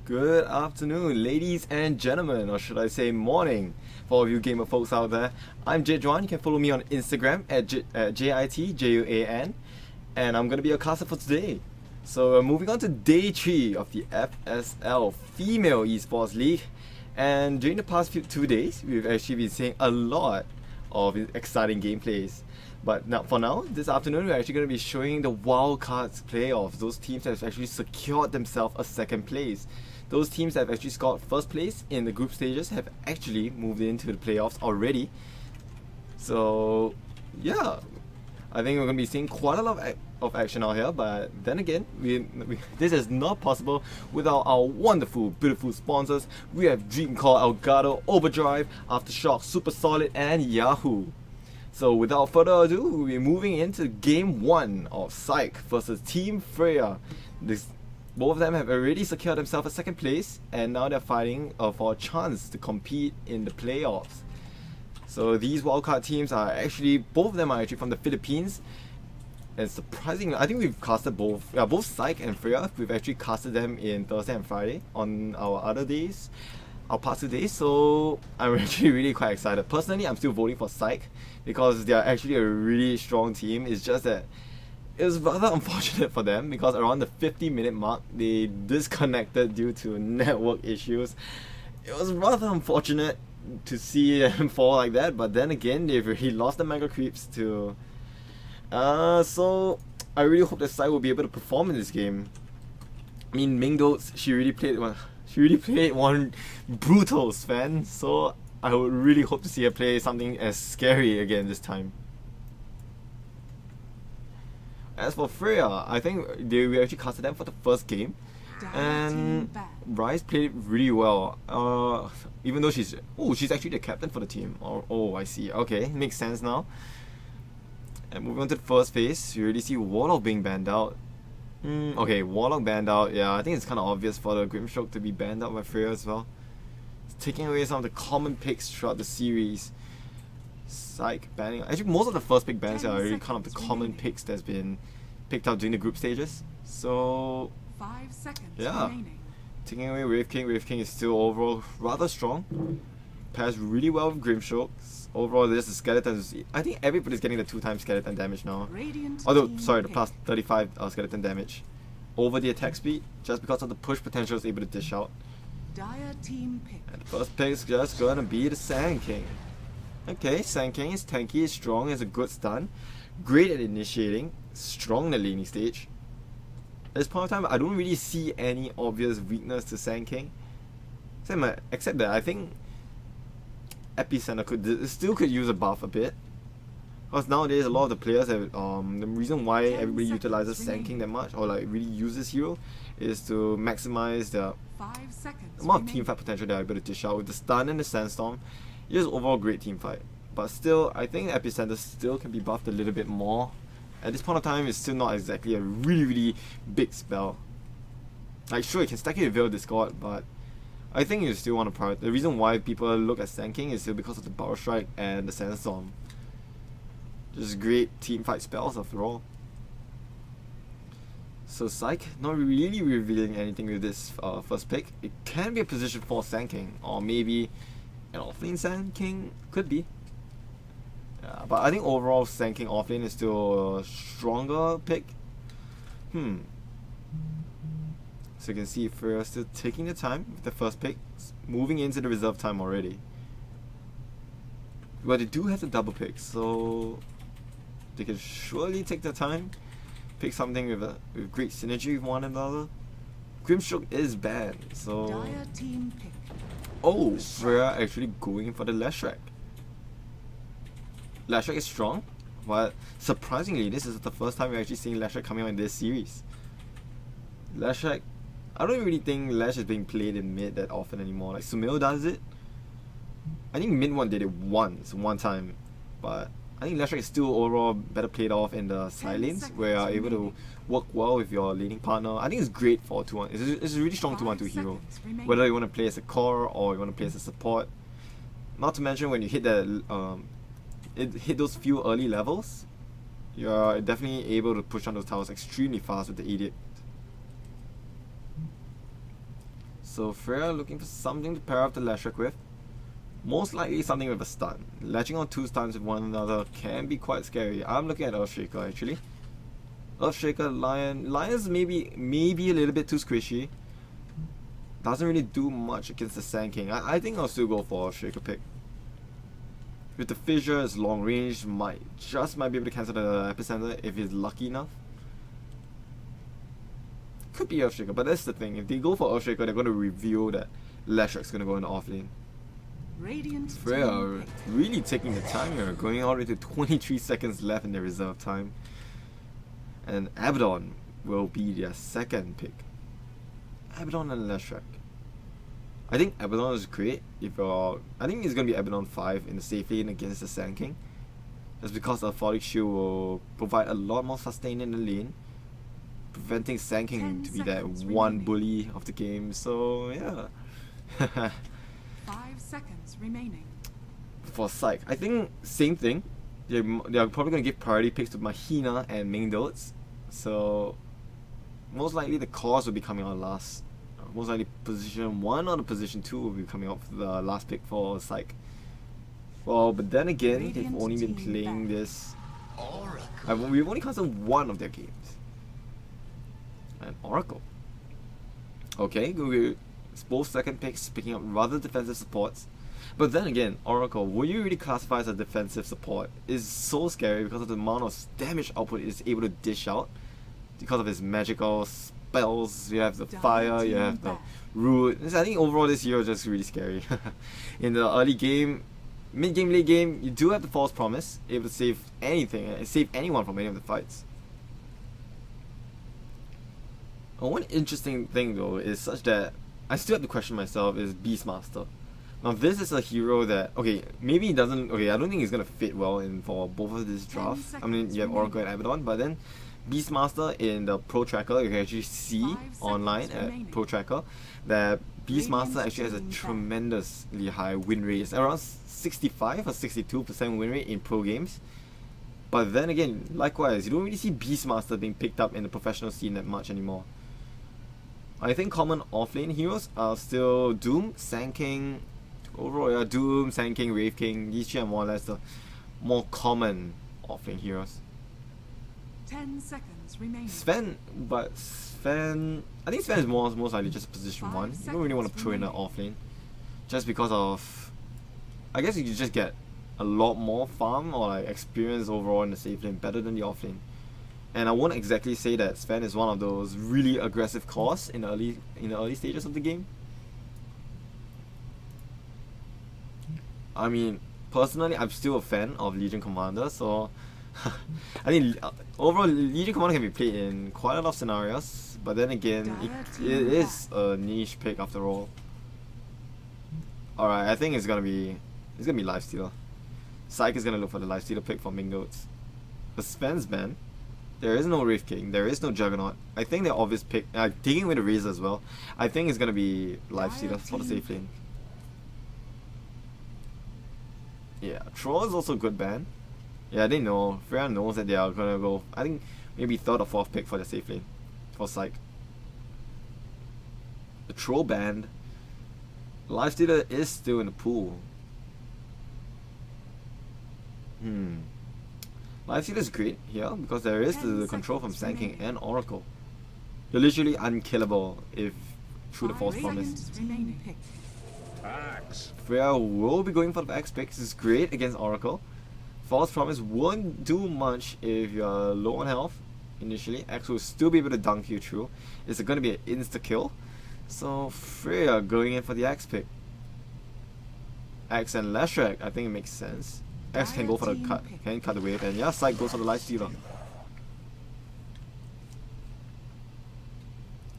Good afternoon, ladies and gentlemen, or should I say morning, for all of you gamer folks out there. I'm Jitjuan. You can follow me on Instagram at JITJUAN, and I'm gonna be your caster for today. So moving on to day 3 of the FSL Female Esports League, and during the past 2 days, we've actually been seeing a lot of exciting gameplays. But now, for now, this afternoon, we're actually going to be showing the wildcards playoffs. Those teams that have actually secured themselves a second place. Those teams that have actually scored first place in the group stages have actually moved into the playoffs already. So, yeah, I think we're going to be seeing quite a lot of action out here. But then again, this is not possible without our wonderful, beautiful sponsors. We have Dreamcall, Elgato, Overdrive, Aftershock, Super Solid, and Yahoo. So without further ado, we'll be moving into game 1 of PsyQ versus Team Freya. Both of them have already secured themselves a second place, and now they're fighting for a chance to compete in the playoffs. So these wildcard teams are actually, both of them are actually from the Philippines. And surprisingly, I think we've casted both PsyQ and Freya. We've actually casted them in Thursday and Friday on our other days, our past 2 days. So I'm actually really quite excited. Personally, I'm still voting for PsyQ, because they are actually a really strong team. It's just that it was rather unfortunate for them, because around the 50-minute mark they disconnected due to network issues. It was rather unfortunate to see them fall like that, but then again, they've really lost the mega creeps to so I really hope that PsyQ will be able to perform in this game. I mean, Mingdots, she really played one brutal Sven, so I would really hope to see her play something as scary again this time. As for Freya, I think we actually casted them for the first game, and Rise played really well. Even though she's actually the captain for the team. Oh, I see. Okay, makes sense now. And moving on to the first phase, you already see Warlock being banned out. Okay, Warlock banned out. Yeah, I think it's kind of obvious for the Grimstroke to be banned out by Freya as well. Taking away some of the common picks throughout the series. PsyQ banning. Actually, most of the first pick bans are already kind of the common picks that's been picked up during the group stages. So, 5 seconds yeah. remaining. Taking away Wraith King. Wraith King is still overall rather strong. Pairs really well with Grimstrokes. Overall, there's the skeletons. I think everybody's getting the 2x skeleton damage now. Although, sorry, the plus 35 skeleton damage over the attack speed, just because of the push potential is able to dish out. Dire team pick. And the first pick is just gonna be the Sand King. Okay, Sand King is tanky, is strong, is a good stun, great at initiating, strong in the laning stage. At this point in time, I don't really see any obvious weakness to Sand King. Except that I think Epicenter still could use a buff a bit. Because nowadays a lot of the players have the reason why everybody utilizes Sand King that much, or like really uses hero, is to maximize the 5 seconds amount of teamfight potential they're able to dish out with the stun and the sandstorm. It is overall great teamfight. But still, I think Epicenter still can be buffed a little bit more. At this point of time, it's still not exactly a really big spell. Like, sure, you can stack it with Veil Discord, but I think you still want to prioritize. The reason why people look at Sand King is still because of the Barrel Strike and the Sandstorm. Just great teamfight spells after all. So PsyQ, not really revealing anything with this first pick. It can be a position for Sand King, or maybe an offlane Sand King, could be. Yeah, but I think overall Sand King offlane is still a stronger pick. So you can see Freya still taking the time with the first pick, moving into the reserve time already. But they do have the double pick, so they can surely take their time, pick something with great synergy with one another. Grimstroke is banned, so Dire team pick. oh, Freya actually going for the Leshrac. Leshrac is strong, but surprisingly, this is the first time we're actually seeing Leshrac coming out in this series. Leshrac, I don't really think Lash is being played in mid that often anymore. Like Sumail does it. I think mid one did it one time, but I think Leshrac is still overall better played off in the side lanes, where you're able to work well with your laning partner. I think it's great for 2-1. It's a really strong 2-1-2 hero. Whether you want to play as a core or you want to play as a support. Not to mention when you hit that hit those few early levels, you're definitely able to push on those towers extremely fast with the Edict. So Freya looking for something to pair up the Leshrac with. Most likely something with a stun. Latching on 2 stuns with one another can be quite scary. I'm looking at Earthshaker actually. Earthshaker, Lion. Lion's maybe a little bit too squishy. Doesn't really do much against the Sand King. I think I'll still go for Earthshaker pick. With the Fissure, it's long range, might be able to cancel the Epicenter if he's lucky enough. Could be Earthshaker, but that's the thing. If they go for Earthshaker, they're going to reveal that Leshrac's going to go in the offlane. Radiant Freya team pick. really taking the time here, going all the way to 23 seconds left in their reserve time. And Abaddon will be their second pick. Abaddon and Leshrac. I think Abaddon is great. I think it's going to be Abaddon 5 in the safe lane against the Sand King. That's because the Aphodic Shield will provide a lot more sustain in the lane, preventing Sand King 10 to be that seconds one remaining. bully of the game. So yeah. 5 seconds remaining. For PsyQ, I think same thing. They're probably going to give priority picks to Mahina and Mingdots. So most likely the cause will be coming out last. Most likely position 1 or the position 2 will be coming out for the last pick for PsyQ. Well, but then again, they've Radiant only been team playing back. this. We've only cancelled 1 of their games. And Oracle. Okay, both second picks picking up rather defensive supports. But then again, Oracle, will you really classify as a defensive support? Is so scary because of the amount of damage output it's able to dish out. Because of his magical spells, you have the fire, you have the root. I think overall this hero is just really scary. In the early game, mid game, late game, you do have the false promise, able to save anything, save anyone from any of the fights. One interesting thing though is such that I still have to question myself is Beastmaster. Now this is a hero that, okay, maybe he doesn't, okay, I don't think he's going to fit well in for both of this draft. I mean, you have Oracle and Abaddon, but then Beastmaster in the Pro Tracker, you can actually see 5 seconds online remaining. at Pro Tracker that Beastmaster Radiant's actually has a team back. tremendously high win rate. It's around 65 or 62% win rate in pro games. But then again, likewise, you don't really see Beastmaster being picked up in the professional scene that much anymore. I think common offlane heroes are still Doom, Sand King, overall, yeah, Doom, Sand King, Wraith King. These 3 are more or less the more common offlane heroes. 10 seconds remaining. Sven, I think Sven is most likely just position 5 1. You don't really want to seconds throw in an remaining. offlane, just because of, I guess you can just get a lot more farm or like experience overall in the safe lane better than the offlane. And I won't exactly say that Sven is one of those really aggressive cores in the early stages of the game. I mean, personally, I'm still a fan of Legion Commander, so I think overall Legion Commander can be played in quite a lot of scenarios. But then again, it is a niche pick after all. Alright, I think it's gonna be Lifestealer. PsyQ is gonna look for the Lifestealer pick for Mingdots. But Sven's banned. There is no Wraith King, there is no Juggernaut. I think the obvious pick, taking away the Razor as well, I think it's gonna be Lifestealer for the safe lane. Yeah, Troll is also a good ban. Yeah, they know. Freya knows that they are gonna go, I think, maybe 3rd or 4th pick for the safe lane. For PsyQ. The Troll banned. Lifestealer is still in the pool. Lifestealer is great here because there is the control from Sand King and Oracle. You're literally unkillable if through the false promise. Remaining pick. Freya will be going for the Axe pick. This is great against Oracle. False promise won't do much if you're low on health initially. Axe will still be able to dunk you through. It's going to be an insta kill. So Freya going in for the Axe pick. Axe and Leshrac, I think it makes sense. Axe can go for the cut, can cut the wave, and yeah, PsyQ goes for the Lifestealer.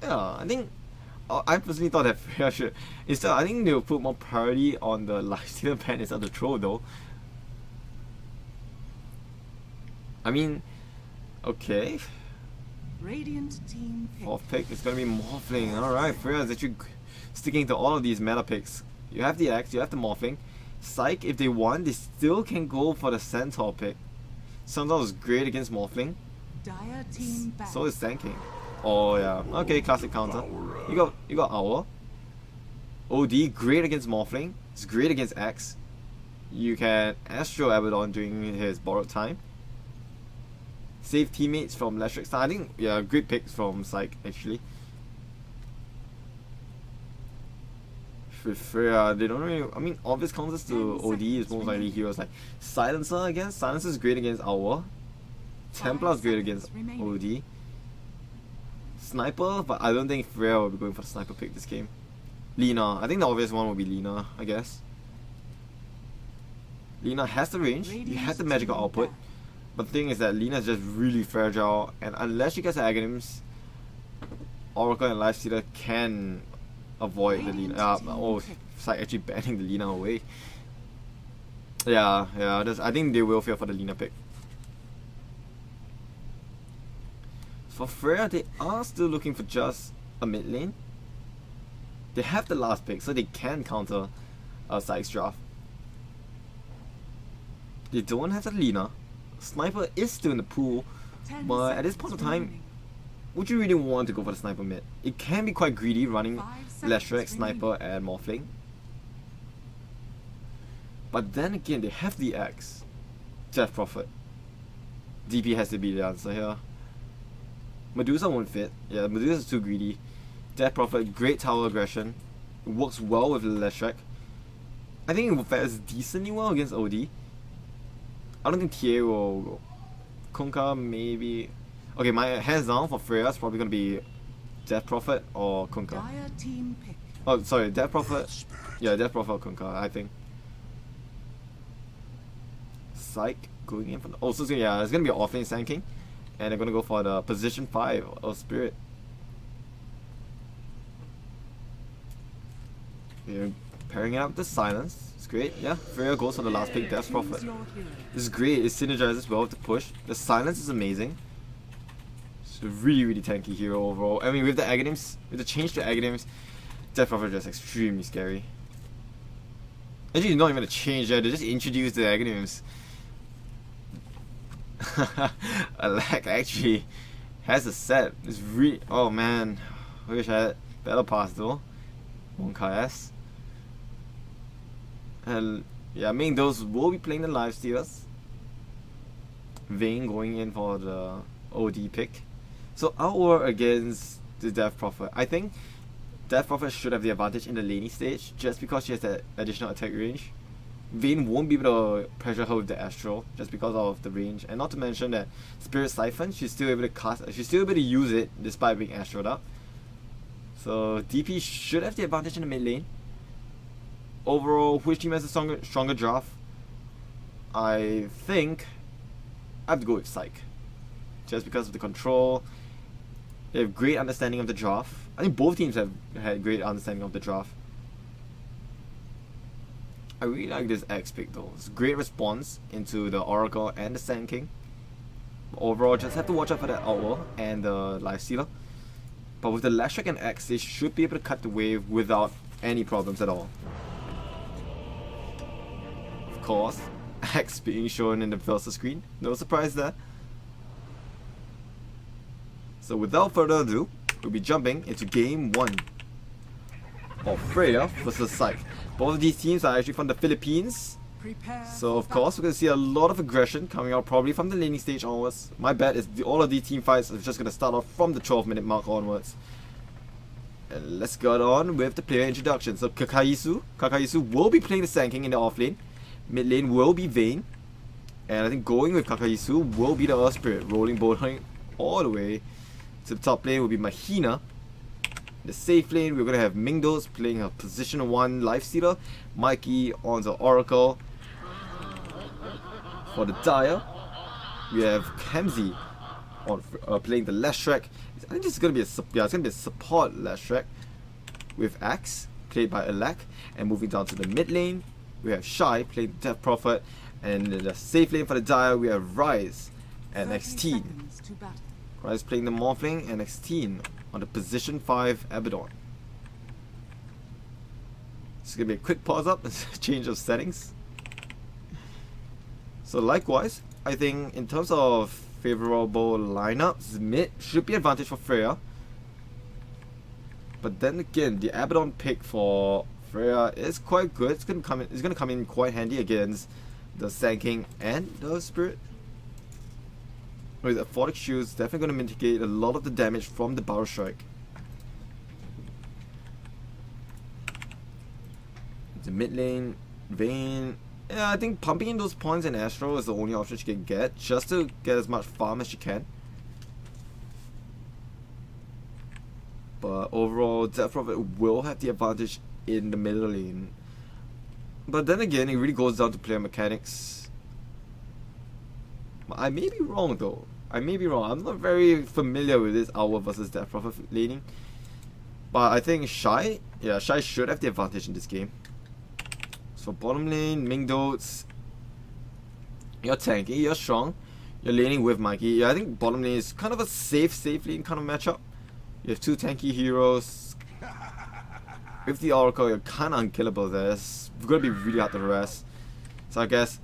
Yeah, I think I personally thought that Freya should instead. I think they'll put more priority on the Lifestealer ban instead of the Troll though. I mean, okay. Radiant team pick. 4th pick is gonna be Morphling. Alright, Freya is actually sticking to all of these meta picks. You have the Axe, you have the Morphling. PsyQ, if they want, they still can go for the Centaur pick. Centaur is great against Morphling. Dire team back. So is Sand King. Oh yeah. Okay, classic counter. You got Owl. OD, great against Morphling. It's great against X. You can Astro Abaddon during his borrowed time. Save teammates from Leshrac. I think, yeah, great picks from PsyQ actually. With Freya, they don't really. I mean, obvious counters to OD is most likely heroes like Silencer, I guess. Silencer is great against Owl. Templar is great against OD. Sniper, but I don't think Freya will be going for the sniper pick this game. Lina, I think the obvious one will be Lina, I guess. Lina has the range, you have the magical output, but the thing is that Lina is just really fragile, and unless you get the Aghanims, Oracle and Lifestealer can avoid the Lina. It's like actually banning the Lina away. Yeah, I think they will fear for the Lina pick. For Freya, they are still looking for just a mid lane. They have the last pick, so they can counter PsyQ's draft. They don't have the Lina. Sniper is still in the pool, but at this point of time, would you really want to go for the Sniper mid? It can be quite greedy running Leshrac, Sniper, and Morphling. But then again, they have the X. Death Prophet. DP has to be the answer here. Medusa won't fit. Yeah, Medusa is too greedy. Death Prophet, great tower aggression. It works well with Leshrac. I think it fares decently well against OD. I don't think TA will go. Kunkka maybe. Okay, my hands down for Freya is probably gonna be Death Prophet or Kunkka. Oh, sorry, Death Prophet. Yeah, Death Prophet or Kunkka, I think. PsyQ going in for the. Oh, so yeah, it's gonna be an offlane Sand King. And they're gonna go for the position 5 of Spirit. They're pairing it up with the Silence. It's great. Yeah, Freya goes for the last pick, Death Prophet. This is great. It synergizes well with the push. The Silence is amazing. It's a really tanky hero overall. I mean, with the Aghanims, with the change to Aghanims, Death Prophet is just extremely scary. Actually, not even a change there. They just introduced the Aghanims. Alec actually has a set. It's really. Oh man, I wish I had better pass though. Wonkai S. And yeah, I mean those will be playing the Lifestealers. Vayne going in for the OD pick. So our against the Death Prophet. I think Death Prophet should have the advantage in the laning stage just because she has that additional attack range. Vayne won't be able to pressure her with the Astral just because of the range, and not to mention that Spirit Siphon, she's still able to cast, she's still able to use it despite being Astraled up. So DP should have the advantage in the mid lane. Overall, which team has a stronger draft? I think I have to go with PsyQ, just because of the control. They have great understanding of the draft. I think both teams have had great understanding of the draft. I really like this X pick though. It's a great response into the Oracle and the Sand King. Overall, just have to watch out for the Owl and the Lifestealer. But with the Leshrac and X, they should be able to cut the wave without any problems at all. Of course, X being shown in the Versa screen. No surprise there. So without further ado, we'll be jumping into game 1 of Freya versus PsyQ. Both of these teams are actually from the Philippines. So of course we're going to see a lot of aggression coming out probably from the laning stage onwards. My bet is all of these team fights are just going to start off from the 12-minute mark onwards. And let's get on with the player introduction. So Kakaisu will be playing the Sand King in the offlane. Mid lane will be Vayne. And I think going with Kakaisu will be the Earth Spirit, rolling both all the way to the top lane will be Mahina. The safe lane, we're going to have Mingdos playing a position 1 Lifestealer. Mikey on the Oracle. For the Dire, we have Kemsey on playing the Leshrac. I think this is going to be a support Leshrac with Axe played by Alec. And moving down to the mid lane, we have Shy playing Death Prophet. And in the safe lane for the Dire, we have Rise and X-Teen. Rise playing the Morphling and X-Teen on the position 5 Abaddon. It's going to be a quick pause up, change of settings. So likewise, I think in terms of favorable lineups, mid should be advantage for Freya. But then again, the Abaddon pick for Freya is quite good. It's gonna come in quite handy against the Sand King and the Spirit. With Athletic Shoes, definitely gonna mitigate a lot of the damage from the Battle Strike. The mid lane, Vayne. Yeah, I think pumping in those points in Astro is the only option she can get, just to get as much farm as she can. But overall, Death Prophet will have the advantage in the middle lane. But then again, it really goes down to player mechanics. I may be wrong though. I may be wrong. I'm not very familiar with this Owl versus Death Prophet laning. But I think Shy should have the advantage in this game. So bottom lane, Mingdots, you're tanky, you're strong, you're laning with Mikey. Yeah, I think bottom lane is kind of a safe lane kind of matchup. You have two tanky heroes. With the Oracle, you're kind of unkillable there. It's going to be really hard to harass. So I guess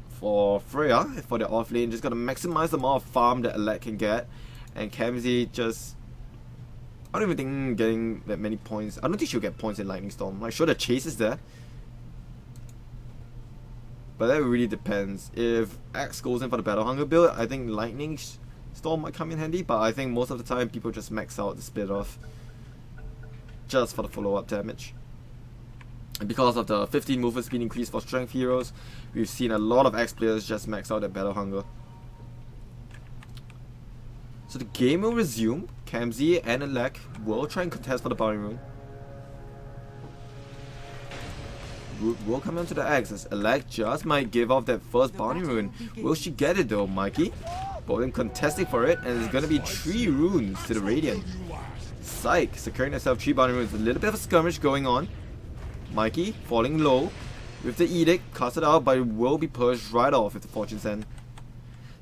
for Freya, for the off lane, just got to maximize the amount of farm that Alec can get. And Kamzi just... I don't even think getting that many points. I don't think she'll get points in Lightning Storm. Like, sure, the chase is there. But that really depends. If Axe goes in for the Battle Hunger build, I think Lightning Storm might come in handy, but I think most of the time people just max out the split off just for the follow-up damage. And because of the 15 movement speed increase for strength heroes, we've seen a lot of Axe players just max out their Battle Hunger. So the game will resume. Kamzi and Alec will try and contest for the bounty rune. Root will come into the Axe as Alec just might give off that first bounty rune. Will she get it though, Mikey? Both of them contesting for it, and it's gonna be 3 runes to the Radiant. Psych securing herself 3 bounty runes. A little bit of a skirmish going on. Mikey falling low with the Edict, casted out, but it will be pushed right off with the Fortune Sand.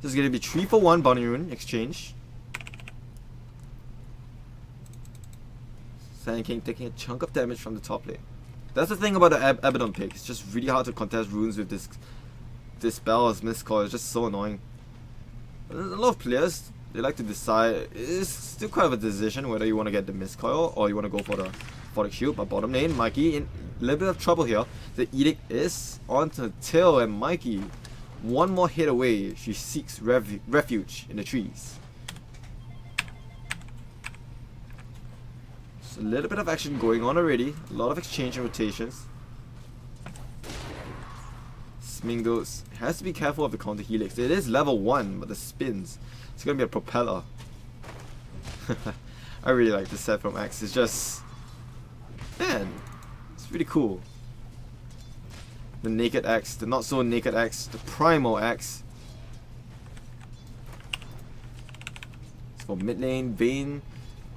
This is gonna be 3 for 1 bounty rune exchange. Sand King taking a chunk of damage from the top lane. That's the thing about the Abaddon pick. It's just really hard to contest runes with this spell as Mistcoil. It's just so annoying. A lot of players, they like to decide. It's still quite of a decision whether you want to get the Mistcoil or you want to go for the shield. But bottom lane, Mikey in a little bit of trouble here. The Edict is onto the tail, and Mikey one more hit away. She seeks refuge in the trees. So a little bit of action going on already. A lot of exchange and rotations. Smingos has to be careful of the counter helix. It is level 1, but the spins. It's gonna be a propeller. I really like this set from Axe. It's just... man, it's really cool. The naked Axe, the not so naked Axe, the primal Axe. It's for mid lane, Vayne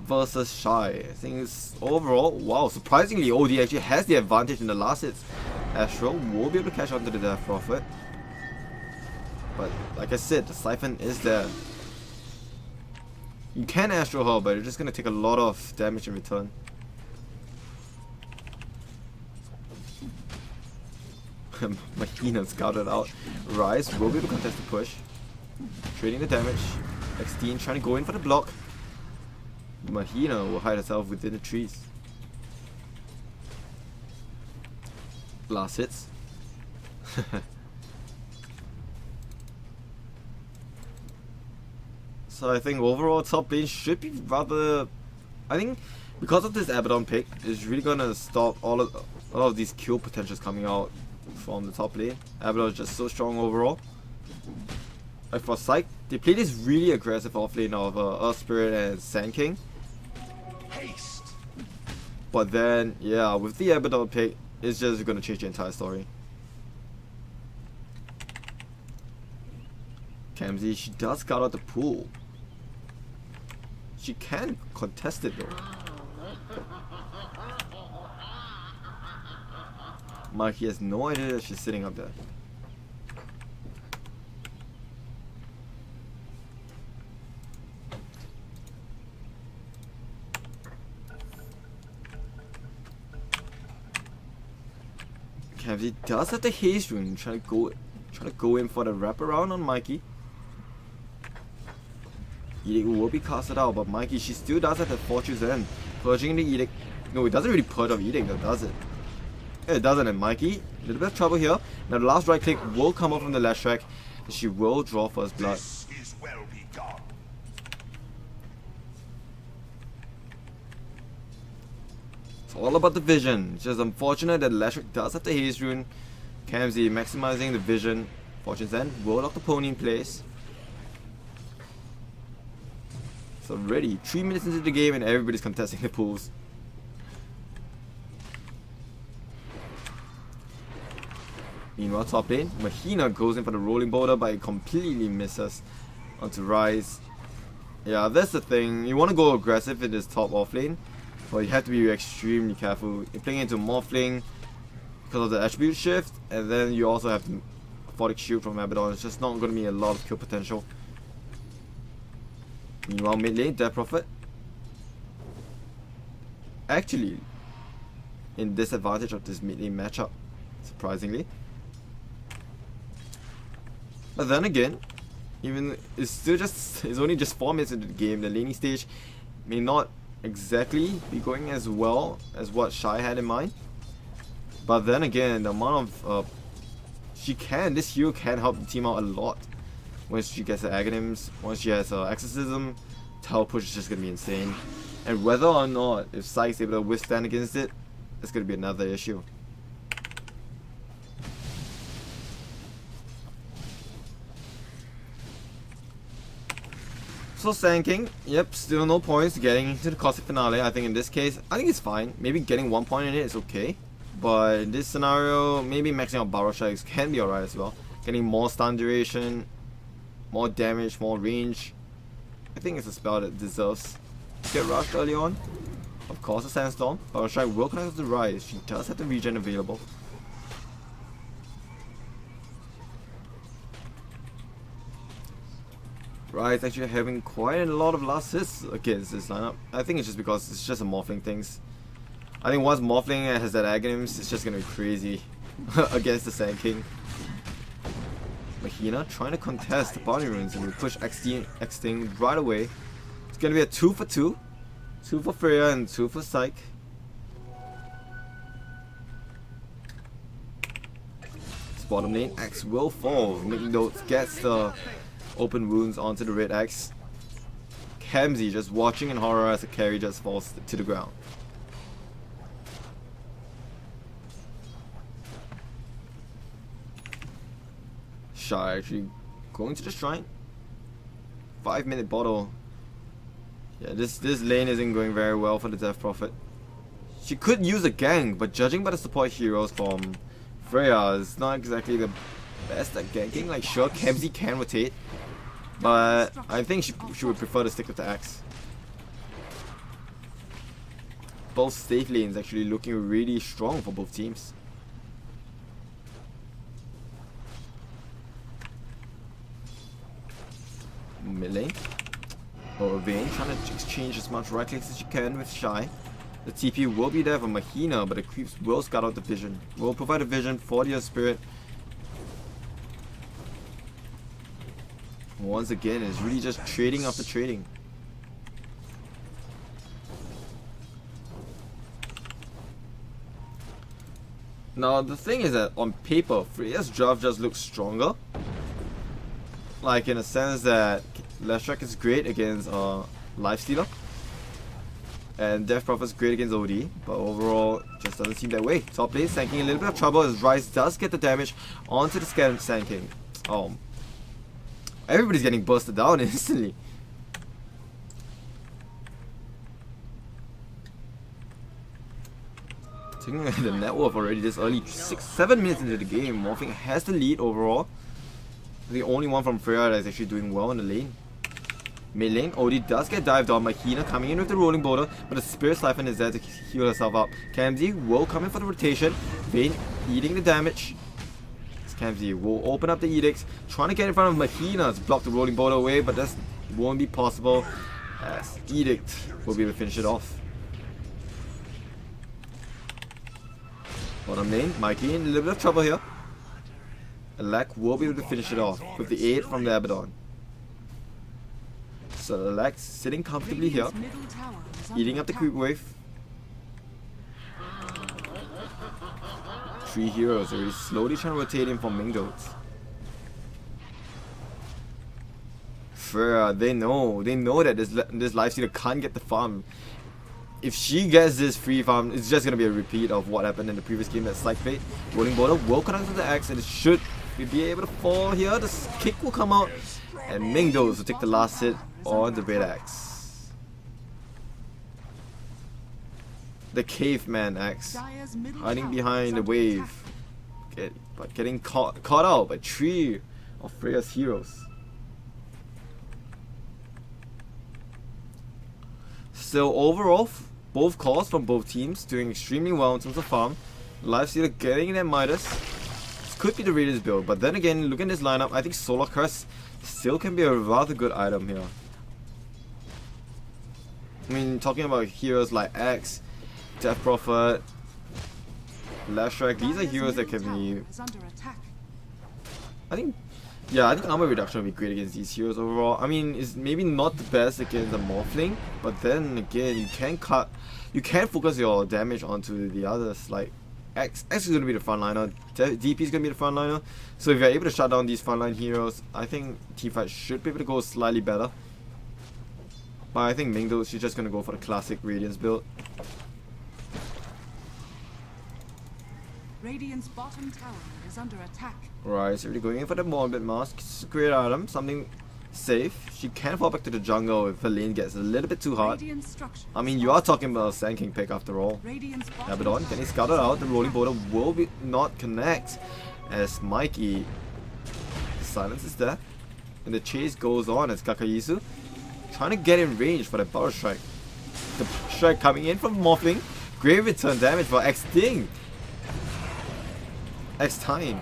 versus Shy. I think it's overall, wow, surprisingly OD actually has the advantage in the last hits. Astro will be able to catch on to the Death Prophet. But like I said, the Siphon is there. You can Astro her, but it's just going to take a lot of damage in return. Mahina scouted out. Rise will be able to contest the push. Trading the damage. X-Teen trying to go in for the block. Mahina will hide herself within the trees. Last hits. So I think overall top lane should be rather... I think because of this Abaddon pick, it's really gonna stop all of these kill potentials coming out from the top lane. Abaddon is just so strong overall. Like for Psych, they play this really aggressive off lane of Earth Spirit and Sand King. But then, yeah, with the Abaddon pick, it's just gonna change the entire story. Kamzi, she does cut out the pool. She can contest it though. Mikey has no idea that she's sitting up there. Kamzi does have the haste rune, trying to go in for the wraparound on Mikey. Edict will be casted out, but Mikey, she still does have the Fortune's End. Purging the Edict. No, it doesn't really purge off Edict though, does it? It doesn't, and Mikey, a little bit of trouble here. Now the last right click will come up from the left track. She will draw first blood. This is well begun. It's all about the vision. It's just unfortunate that Lashwick does have the haze rune. Kamzi maximizing the vision. Fortune's End will lock the pony in place. So already 3 minutes into the game and everybody's contesting the pools. Meanwhile, top lane, Mahina goes in for the rolling boulder but it completely misses onto Rise. Yeah, that's the thing. You want to go aggressive in this top off lane, but you have to be extremely careful. You're playing into Morphling because of the attribute shift, and then you also have the Aphotic Shield from Abaddon. It's just not going to be a lot of kill potential. Meanwhile, mid lane, Death Prophet actually in disadvantage of this mid lane matchup, surprisingly. But then again, even it's only just 4 minutes into the game. The laning stage may not exactly be going as well as what Shy had in mind. But then again, the amount of this hero can help the team out a lot. Once she gets her Aghanims, once she has her Exorcism, tower push is just gonna be insane. And whether or not if PsyQ's able to withstand against it, that's gonna be another issue. So Sand King, yep, still no points getting into the Cosmic Finale. I think in this case, I think it's fine. Maybe getting 1 point in it is okay. But in this scenario, maybe maxing out Barrel Strikes can be alright as well. Getting more stun duration, more damage, more range. I think it's a spell that deserves to get rushed early on. Of course, a Sandstorm. Barrel Strike will connect with the Rise. She does have the regen available. Rise actually having quite a lot of last hits against this lineup. I think it's just because it's just a Morphling things. I think once Morphling has that Aghanims, it's just gonna be crazy against the Sand King. Mahina trying to contest the Bounty Runes and we push X-Sting right away. It's gonna be a 2 for 2. 2 for Freya and 2 for PsyQ. This bottom lane, X will fall. Nicknotes gets the open wounds onto the red X. Kamzi just watching in horror as the carry just falls to the ground. Shy actually going to the shrine. 5-minute bottle. Yeah, this lane isn't going very well for the Death Prophet. She could use a gank, but judging by the support heroes from Freya, is not exactly the best at ganking. Like sure, Kamzi can rotate, but I think she would prefer to stick with the axe. Both safe lanes actually looking really strong for both teams. Mid lane. Vayne trying to exchange as much right clicks as she can with Shy. The TP will be there for Mahina, but the creeps will scout out the vision. Will provide a vision for the Spirit. Once again, it's really just trading after trading. Now the thing is that on paper, Freya's draft just looks stronger. Like in a sense that Lashwick is great against Lifestealer. And Death Prophet is great against OD, but overall just doesn't seem that way. Top lane, Sand King in a little bit of trouble as Rise does get the damage onto the Sand King. Everybody's getting busted down instantly. Taking the net worth already this early, 6-7 minutes into the game. Morphling has the lead overall. The only one from Freya that is actually doing well in the lane. Mid lane, OD does get dived on. Mahina coming in with the rolling boulder, but the Spirit Siphon is there to heal herself up. Kamzi will come in for the rotation. Vayne eating the damage. Kamzi will open up the edicts, trying to get in front of Mahina to block the rolling boulder away, but that won't be possible as Edict will be able to finish it off. Bottom lane, Mikey in a little bit of trouble here. Alak will be able to finish it off with the aid from the Abaddon. So Alak sitting comfortably here, eating up the creep wave. 3 heroes already slowly trying to rotate in from Mingdos. Freya, they know that this life stealer can't get the farm. If she gets this free farm, it's just gonna be a repeat of what happened in the previous game at PsyQ played. Rolling border will connect to the X and it should be able to fall here. The kick will come out and Mingdos will take the last hit on the red X. The caveman X hiding behind the wave, but getting caught out by 3 of Freya's heroes. So overall, both calls from both teams doing extremely well in terms of farm. Lifestealer getting in at Midas. This could be the Radiance build, but then again, looking at this lineup, I think Solar Curse still can be a rather good item here. I mean, talking about heroes like X, Death Prophet, Last Strike, these are heroes that can be... I think armor reduction will be great against these heroes overall. I mean, it's maybe not the best against the Morphling, but then again, you can focus your damage onto the others. Like X is going to be the frontliner, DP is going to be the frontliner. So if you're able to shut down these frontline heroes, I think Teamfight should be able to go slightly better. But I think Mingdos, she's just going to go for the classic Radiance build. Radiant's bottom tower is under attack. Right, so already going in for the Morbid Mask. It's a great item, something safe. She can fall back to the jungle if her lane gets a little bit too hard. I mean, you are talking about a Sand King pick after all. Abaddon getting scouted out. The rolling border will not connect as Mikey. The silence is there. And the chase goes on as Kakayisu trying to get in range for the Power Strike. The Power Strike coming in from Morphling. Great return damage for X-Ding. X-Time.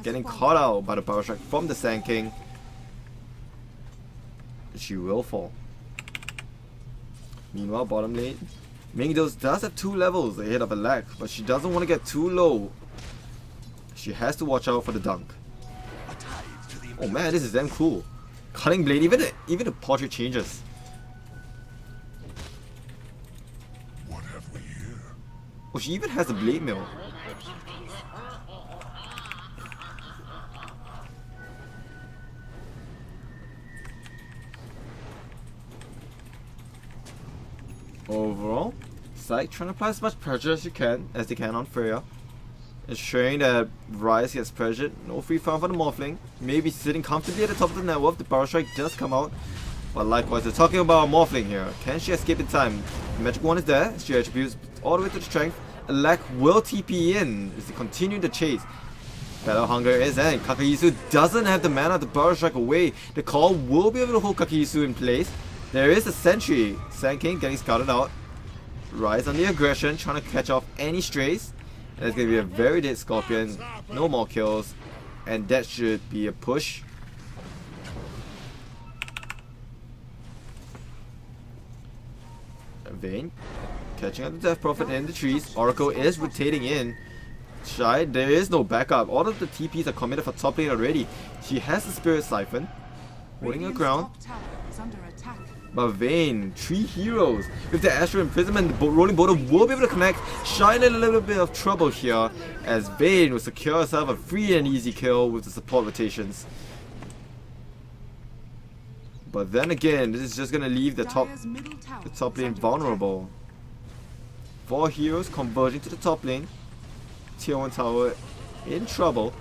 Getting caught out by the Power Strike from the Sand King. She will fall. Meanwhile, bottom lane, Mingdos does have 2 levels ahead of Alak, but she doesn't want to get too low. She has to watch out for the dunk. Oh man, this is damn cool. Cutting blade, even the portrait changes. What have we here? Oh, she even has a blade mill. Overall, PsyQ trying to apply as much pressure as they can on Freya. Ensuring that Rise gets pressured. No free farm for the Morphling. Maybe sitting comfortably at the top of the network. The Power Strike does come out. But likewise, they're talking about a Morphling here. Can she escape in time? The Magic Wand is there. She attributes all the way to the strength. Alak will TP in as they continue the chase. Battle Hunger is in. Kakayisu doesn't have the mana to Power Strike away. The call will be able to hold Kakayisu in place. There is a sentry. Sand King getting scouted out. Rise on the aggression, trying to catch off any strays. And it's going to be a very dead Scorpion. No more kills. And that should be a push. Vayne catching up the Death Prophet in the trees. Oracle is rotating in. Shy, there is no backup. All of the TPs are committed for top lane already. She has the Spirit Siphon. Holding her ground. But Vayne, 3 heroes. With the Astral Imprisonment, the rolling border will be able to connect. Shine in a little bit of trouble here as Vayne will secure herself a free and easy kill with the support rotations. But then again, this is just going to leave the top lane vulnerable. 4 heroes converging to the top lane. Tier 1 tower in trouble.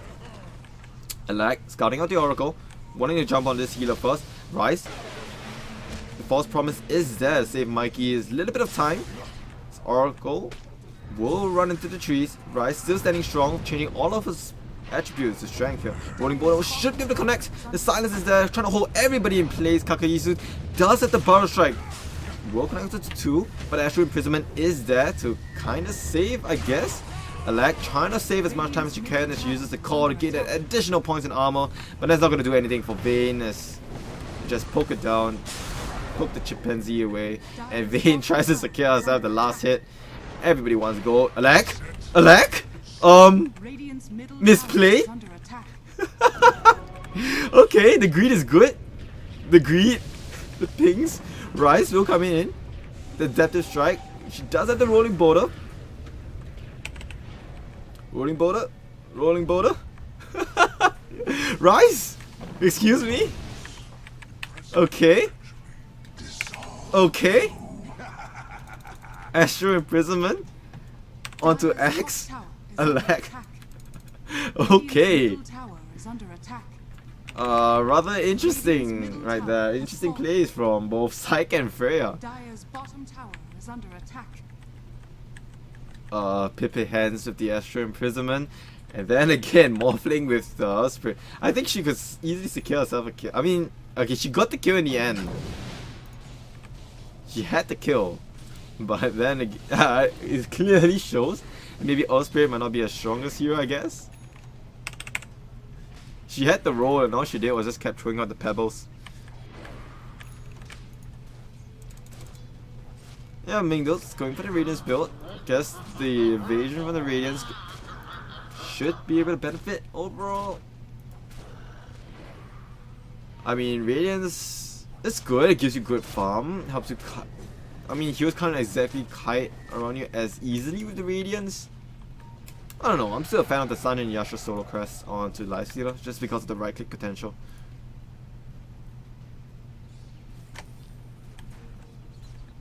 Alak scouting out the Oracle. Wanting to jump on this healer first. Rise. The false promise is there to save Mikey a little bit of time. This Oracle will run into the trees. Rise still standing strong, changing all of his attributes to strength here. Rolling border should be able to connect. The silence is there, trying to hold everybody in place. Kakayisu does have the Power Strike. Will connect to 2, but Astral Imprisonment is there to kind of save, I guess. Alak trying to save as much time as she can as she uses the call to get that additional points in armor, but that's not going to do anything for Vayne as just poke it down, poke the chimpanzee away, and Vayne tries to secure herself the last hit. Everybody wants to go. Alak? Misplay? Okay, the greed is good. The pings. Rise will come in. The Adaptive Strike. She does have the rolling border. Rolling boulder? Rolling boulder? Rise? Excuse me? Okay. Okay. Astral imprisonment? Onto Dire's X? top tower is A under lag? attack. Okay. Radiant's middle tower is under attack. Rather interesting right there. Interesting plays from both PsyQ and Freya. Dire's bottom tower is under attack. Pippi hands with the Astral imprisonment. And then again, Morphling with the Spirit. I think she could easily secure herself a kill. I mean, okay, she got the kill in the end. She had the kill. But then it clearly shows maybe Spirit might not be as strongest hero, I guess. She had the roll and all she did was just kept throwing out the pebbles. Yeah, Mingles going for the Radiance build. Guess the evasion from the Radiance should be able to benefit overall. I mean, Radiance is good, it gives you good farm, helps you cut. I mean, heroes can't exactly kite around you as easily with the Radiance. I don't know, I'm still a fan of the Sun and Yasha solo crest onto Lifestealer just because of the right click potential.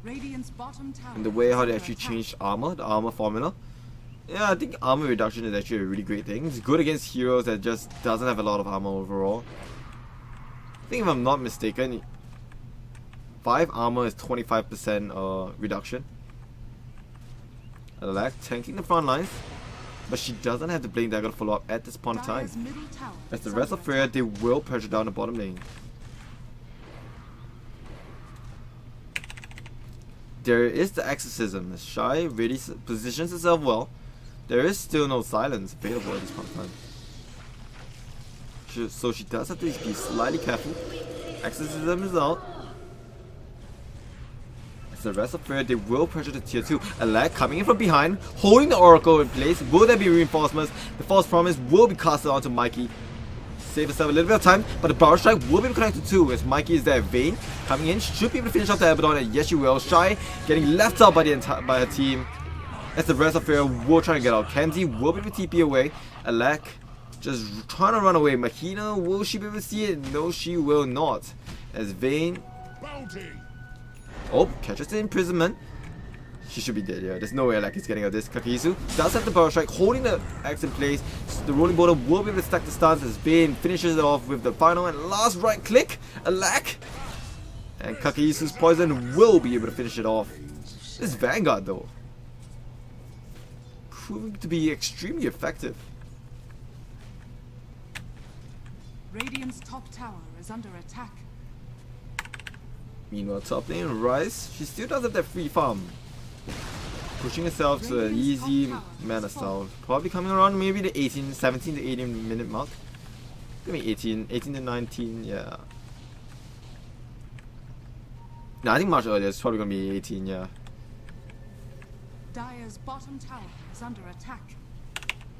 Radiant's bottom tower And the way how is they under actually attack. changed armor, the armor formula. Yeah, I think armor reduction is actually a really great thing. It's good against heroes that just doesn't have a lot of armor overall. I think if I'm not mistaken, 5 armor is 25% reduction. Lag tanking the front lines, but she doesn't have the Blink Dagger to follow up at this point in time. Dire's middle tower As the is rest under of Freya, attack. they will pressure down the bottom lane. There is the Exorcism. Shy really positions herself well. There is still no silence available at this point in time. So she does have to be slightly careful. Exorcism is out. As the rest of Freya, they will pressure the tier 2. A lag coming in from behind, holding the Oracle in place. Will there be reinforcements? The False Promise will be casted onto Mikey. Save herself a little bit of time, but the Power Strike will be connected too, as Mikey is there. Vayne coming in, should be able to finish off the Abaddon, and yes she will. Shy getting left out by her team, as the rest of Freya will try to get out. Kenzie will be able to TP away. Alek just trying to run away. Mahina, will she be able to see it? No, she will not. As Vayne, oh, catches the imprisonment. She should be dead, yeah. There's no way Alek is getting out of this. Kakisu does have the Power Strike, holding the axe in place. So the Rolling Boulder will be able to stack the stuns as Vayne finishes it off with the final and last right click. Alek! And Kakisu's poison will be able to finish it off. This Vanguard though, proving to be extremely effective. Radiant's top tower is under attack. Meanwhile, top lane Rise, she still does have that free farm. Pushing herself to an easy mana style. Probably coming around maybe the 17 to 18 minute mark. Maybe 18 to 19, yeah. No, I think much earlier, it's probably gonna be 18, yeah. Dire's bottom tower is under attack.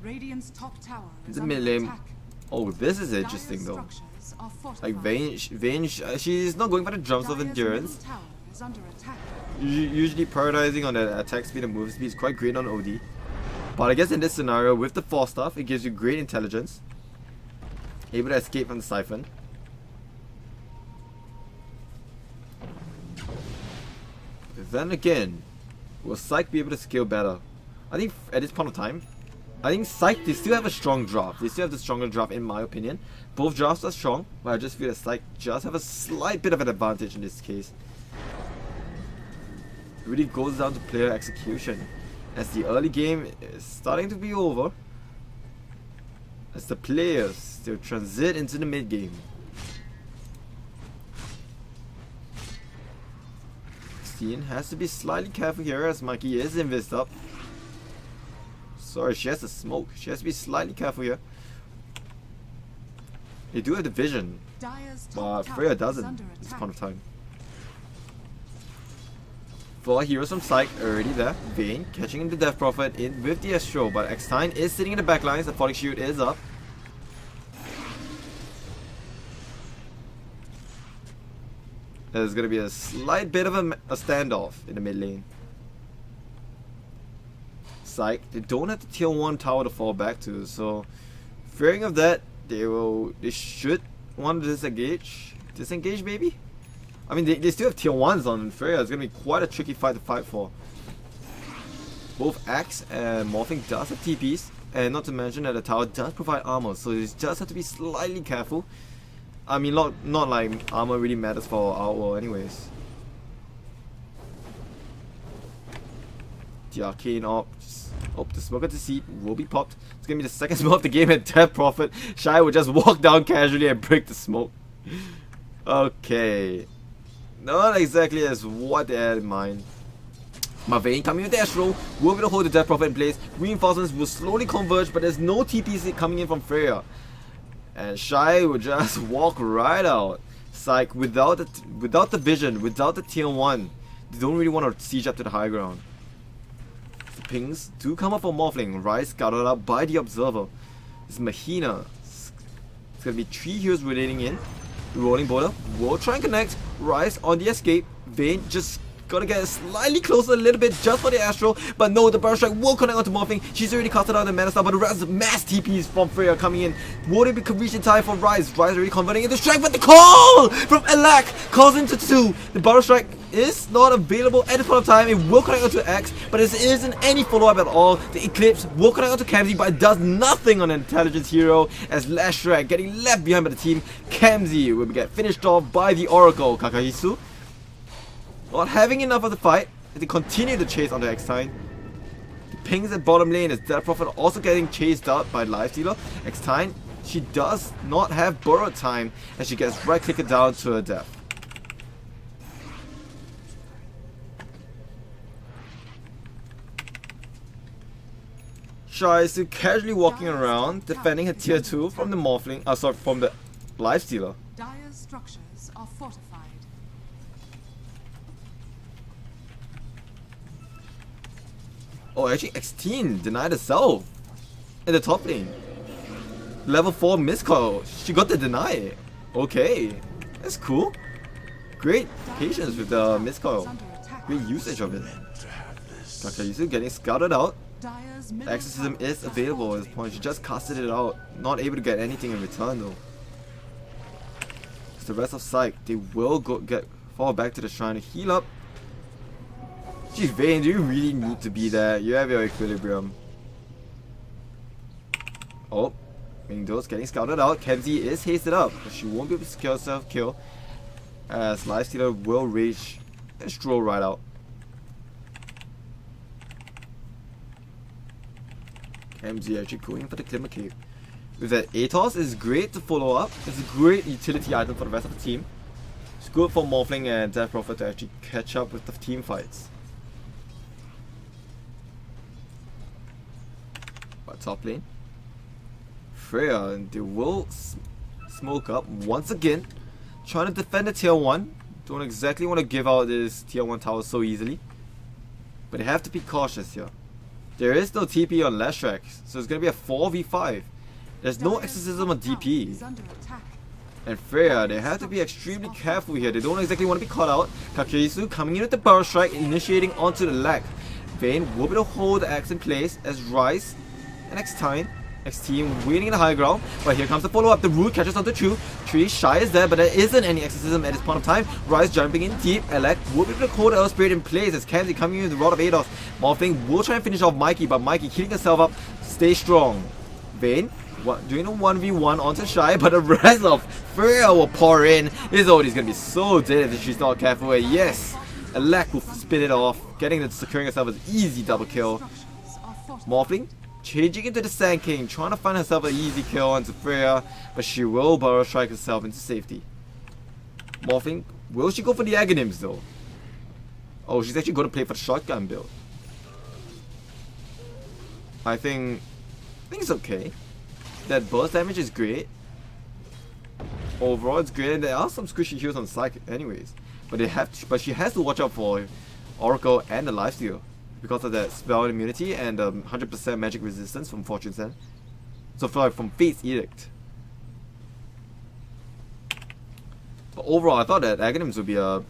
Radiant's top tower is The under mid lane. attack. Oh, this is Dire's interesting though. structures are Like fortified. Vayne, she's not going for the drums of Dire's endurance. middle tower is under attack. Usually prioritizing on the attack speed and move speed is quite great on OD. But I guess in this scenario, with the Force stuff, it gives you great intelligence. Able to escape from the Siphon. Then again, will PsyQ be able to scale better? I think at this point of time, I think PsyQ, they still have a strong draft. They still have the stronger draft in my opinion. Both drafts are strong, but I just feel that PsyQ just have a slight bit of an advantage in this case. It really goes down to player execution, as the early game is starting to be over, as the players still transit into the mid game. Christine has to be slightly careful here as Mikey is invis up. Sorry, she has to smoke. She has to be slightly careful here. They do have the vision, Dire's top but tower Freya is doesn't under at this attack. point of time. 4 heroes from PsyQ already there. Vayne catching in the Death Prophet in with the Astro, but X-Tine is sitting in the back lines. The Falling Shield is up. There's gonna be a slight bit of a standoff in the mid lane. Psych, they don't have the tier 1 tower to fall back to, so fearing of that, they should want to disengage. Disengage maybe? I mean they still have tier 1s on Freya. It's gonna be quite a tricky fight to fight for. Both Axe and Morphing does have TPs, and not to mention that the tower does provide armor, so you just have to be slightly careful. I mean not like armor really matters for our world anyways. The Arcane Orb, the Smoker to Seed will be popped. It's gonna be the second smoke of the game, and Death Prophet Shy will just walk down casually and break the smoke. Okay. Not exactly as what they had in mind. Vayne coming with the Astro will be able to hold the Death Prophet in place. Reinforcements will slowly converge, but there's no TPs coming in from Freya. And Shy will just walk right out. Psych, without the vision, without the tier 1, they don't really want to siege up to the high ground. The pings do come up for Morphling. Rise scouted out by the Observer. It's Mahina. It's gonna be 3 heroes relating in. Rolling border will try and connect. Rise on the escape. Vayne just gotta get slightly closer a little bit just for the Astro, but no, the Burrow Strike will connect onto Morphing. She's already casted out the Mana Star, but the rest of mass TPs from Freya coming in. Would it be reach in time for Rise? Rise already converting into Strike, but the call from Elak calls into 2. The Burrow Strike is not available at this point of time. It will connect onto X, but there isn't any follow-up at all. The Eclipse will connect onto Kamzi, but it does nothing on an Intelligence hero as Lashrak getting left behind by the team. Kamzi will get finished off by the Oracle. Kakahisu not having enough of the fight, they continue to chase onto X-Tine. The pings at bottom lane as Death Prophet also getting chased out by Lifestealer. X-Tine, she does not have burrow time as she gets right clicked down to her death. Shy is still casually walking around, defending her tier 2 from the Morphling, from the Lifestealer. Dire's structures are fortified. Oh, actually, X-Teen denied herself in the top lane. Level 4 miscall. She got the deny. Okay, that's cool. Great patience with the miscall. Great usage of it. Kakahisu getting scouted out. Exorcism is available at this point. She just casted it out. Not able to get anything in return though. It's the rest of Psych. They will fall back to the shrine to heal up. Geez, Vayne, do you really need to be there? You have your equilibrium. Oh, Mingdo's getting scouted out. Kenzie is hasted up, but she won't be able to secure herself kill. As Lifestealer will rage and stroll right out. Kenzie actually going for the Glimmer Cape. With that, Atos is great to follow up. It's a great utility item for the rest of the team. It's good for Morphling and Death Prophet to actually catch up with the team fights. Top lane, Freya, and they will smoke up once again, trying to defend the tier 1. Don't exactly want to give out this tier 1 tower so easily, but they have to be cautious here. There is no TP on Lashrak, so it's going to be a 4v5. There's no exorcism on DP. And Freya, they have to be extremely careful here. They don't exactly want to be caught out. Kakeisu coming in with the Burrow Strike, initiating onto the lag. Vayne will be able to hold the axe in place as Rise and X-Team waiting in the high ground, but here comes the follow-up. The root catches onto Tree. Shy is there, but there isn't any exorcism at this point of time. Rise jumping in deep. Elect will be able to hold Earth Spirit in place as Kamzi coming in with the Rod of Ados. Morphling will try and finish off Mikey, but Mikey healing herself up. Stay strong. Vayne doing a 1v1 onto Shy, but the rest of Freya will pour in. His ult is going to be so dead if she's not careful. Yes, Elect will spin it off, securing herself an easy double kill. Morphling changing into the Sand King, trying to find herself an easy kill onto Freya, but she will Burrow Strike herself into safety. Morphling, will she go for the Aghanims though? Oh, she's actually going to play for the shotgun build. I think it's okay. That burst damage is great. Overall, it's great. And there are some squishy heals on Psych anyways, but she has to watch out for Oracle and the Lifesteal, because of that spell immunity and 100% magic resistance from Fortune Sand. So from Fate's Edict. But overall, I thought that Aghanims would be a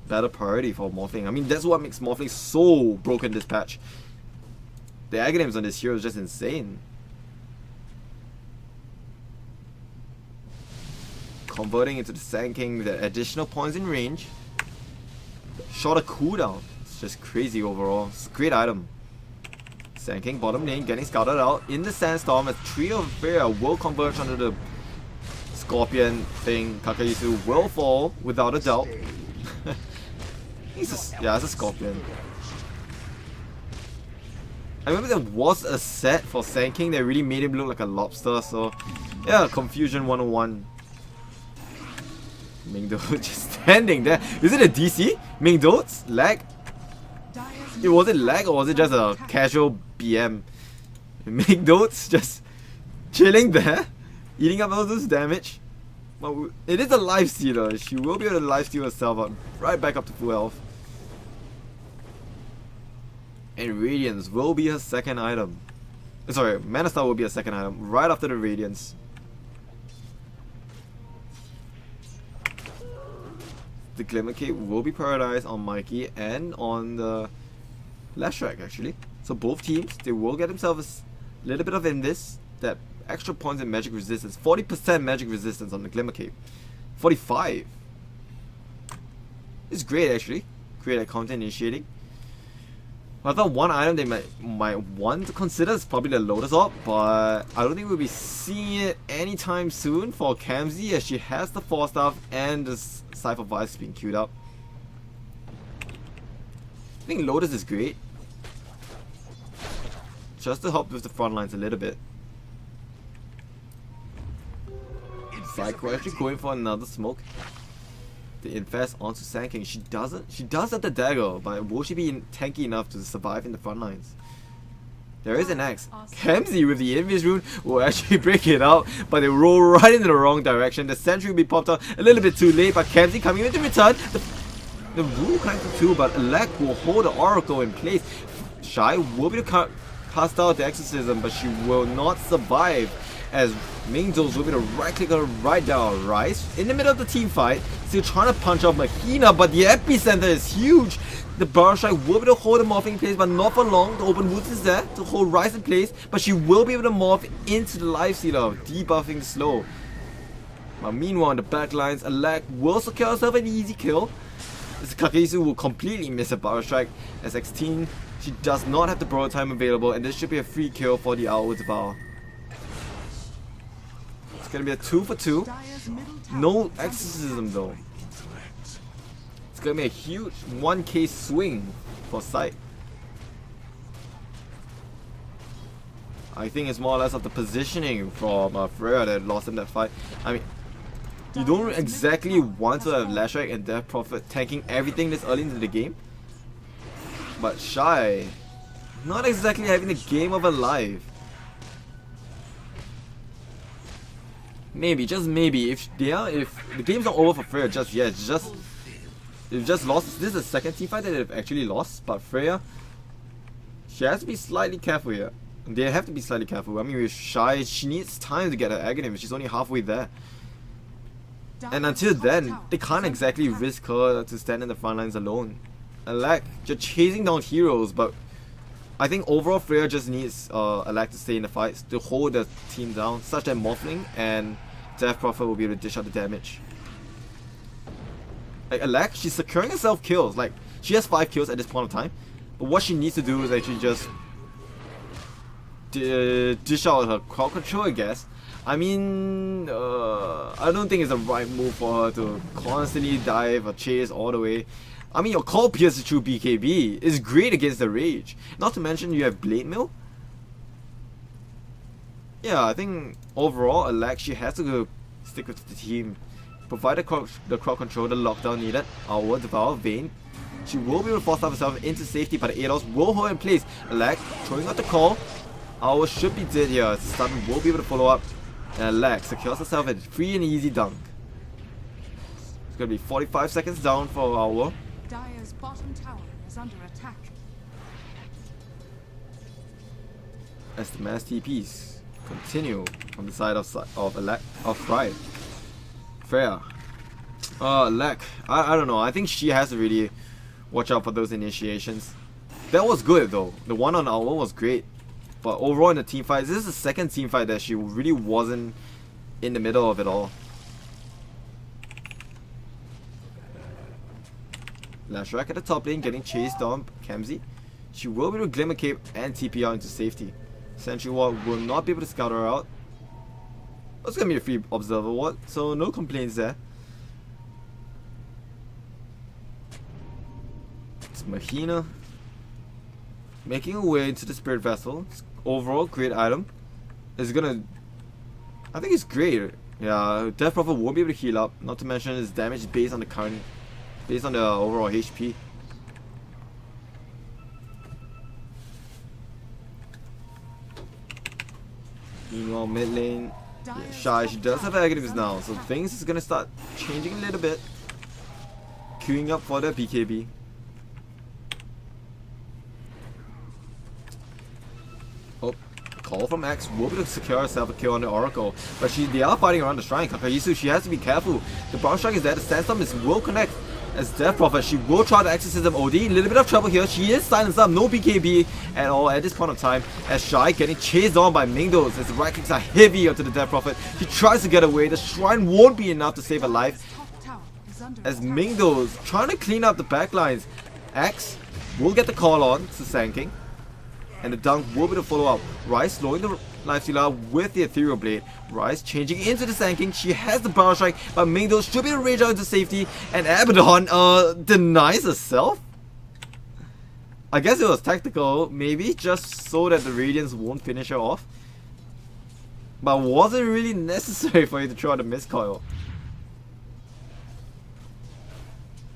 better priority for Morphling. I mean, that's what makes Morphling so broken this patch. The aghanims on this hero is just insane. Converting into the Sand King with the additional points in range. Shorter cooldown. It's just crazy overall. It's a great item. Sand King bottom lane getting scouted out in the Sandstorm as three of Freya will converge onto the Scorpion thing. Kakayisu will fall without a doubt. It's a Scorpion. I remember there was a set for Sand King that really made him look like a lobster, so yeah, Confusion 101. Mingdo just standing there. Is it a DC? Mingdo's lag? Was it lag or was it just a casual BM? Mingdo's just chilling there, eating up all this damage. Well, it is a life stealer. She will be able to life steal herself up right back up to full health. And Radiance will be her second item. Sorry, Mana Star will be her second item right after the Radiance. The Glimmer Cape will be prioritized on Mikey and on the Lashrak actually. So both teams, they will get themselves a little bit of invis, that extra points in magic resistance. 40% magic resistance on the Glimmer Cape. 45. It's great actually. Great at counter initiating. I thought one item they might want to consider is probably the Lotus Orb, but I don't think we'll be seeing it anytime soon for Kamzi as she has the 4-staff and the Cypher Vice being queued up. I think Lotus is great, just to help with the front lines a little bit. PsyQ actually going for another smoke. The infest onto Sand King. She does have the dagger, but will she be tanky enough to survive in the front lines? There is an axe. Kamzi with the Invis rune will actually break it out, but they roll right into the wrong direction. The sentry will be popped out a little bit too late, but Kamzi coming in to return. The rune connected too, but Alec will hold the Oracle in place. Shy will be to cast out the Exorcism, but she will not survive. As Mingdos will be to right click her right down, Rice in the middle of the team fight, still trying to punch off Mahina, but the epicenter is huge. The Barrel Strike will be able to hold him off in place, but not for long. The open wounds is there to hold Rice in place, but she will be able to morph into the Life Stealer, debuffing the slow. But meanwhile, on the back lines, Alec will secure herself an easy kill. As Kakesu will completely miss a Barrel Strike. As X-Teen, she does not have the Borrow time available, and this should be a free kill for the Owl Devour. It's gonna be a 2 for 2. No Exorcism though. It's gonna be a huge 1k swing for Sight. I think it's more or less of the positioning from Freya that lost in that fight. I mean, you don't exactly want to have Lashrak and Death Prophet tanking everything this early into the game. But Shy, not exactly having the game of her life. Maybe, just maybe, if the game's not over for Freya just yet, they've just lost. This is the second team fight that they've actually lost, but Freya, she has to be slightly careful here. They have to be slightly careful. I mean, with Shy, she needs time to get her Aghanim, she's only halfway there. And until then, they can't exactly risk her to stand in the front lines alone. Alec, you're chasing down heroes, but I think overall Freya just needs Alec to stay in the fights to hold the team down, such that Morphling and Death Prophet will be able to dish out the damage. Like Alec, she's securing herself kills. Like, she has 5 kills at this point of time, but what she needs to do is actually just dish out her crowd control, I guess. I mean, I don't think it's the right move for her to constantly dive or chase all the way. I mean, your call pierces through BKB is great against the Rage. Not to mention you have Blade Mill. Yeah, I think overall, Alec, she has to go stick with the team. Provide the crowd control, the lockdown needed. Our Devour Vayne. She will be able to force herself into safety, but the Ados will hold in place. Alec throwing out the call. Our should be dead here. Stun will be able to follow up. And Alec secures herself a free and easy dunk. It's gonna be 45 seconds down for our. Dire's bottom tower is under attack. As the mass TPs continue on the side of Freya. Freya. Alec. I don't know. I think she has to really watch out for those initiations. That was good though. The one on Owl was great. But overall in the team fight, this is the second team fight that she really wasn't in the middle of it all. Lashrak at the top lane getting chased down Kamzi. She will be able to Glimmer Cape and TP out into safety. Sentry Ward will not be able to scout her out. It's gonna be a free Observer Ward, so no complaints there. It's Mahina making her way into the Spirit Vessel. Overall, great item. It's gonna... I think it's great. Yeah, Death Prophet won't be able to heal up. Not to mention its damage based on the current... based on the overall HP. Meanwhile, mid lane... Yeah, Shy, she does have Agatives now, so things is gonna start changing a little bit. Queuing up for the BKB. Oh, call from X will be able to secure herself a kill on the Oracle, but they are fighting around the shrine. Kakahisu, she has to be careful. The brown strike is there, the sandstorm will connect. As Death Prophet, she will try to exorcism OD. A little bit of trouble here. She is silenced up. No BKB at all at this point of time. As Shy getting chased on by Mingdos. As the right clicks are heavy onto the Death Prophet. She tries to get away. The shrine won't be enough to save her life. As Mingdos trying to clean up the backlines. X will get the call on to Sanking. And the dunk will be to follow up. Rice slowing the Lifestealer with the Ethereal Blade. Rice changing into the Sanking. She has the Power Strike, but Mingdos should be able to rage out into safety. And Abaddon denies herself. I guess it was tactical, maybe, just so that the Radiance won't finish her off. But wasn't really necessary for you to try the miscoil.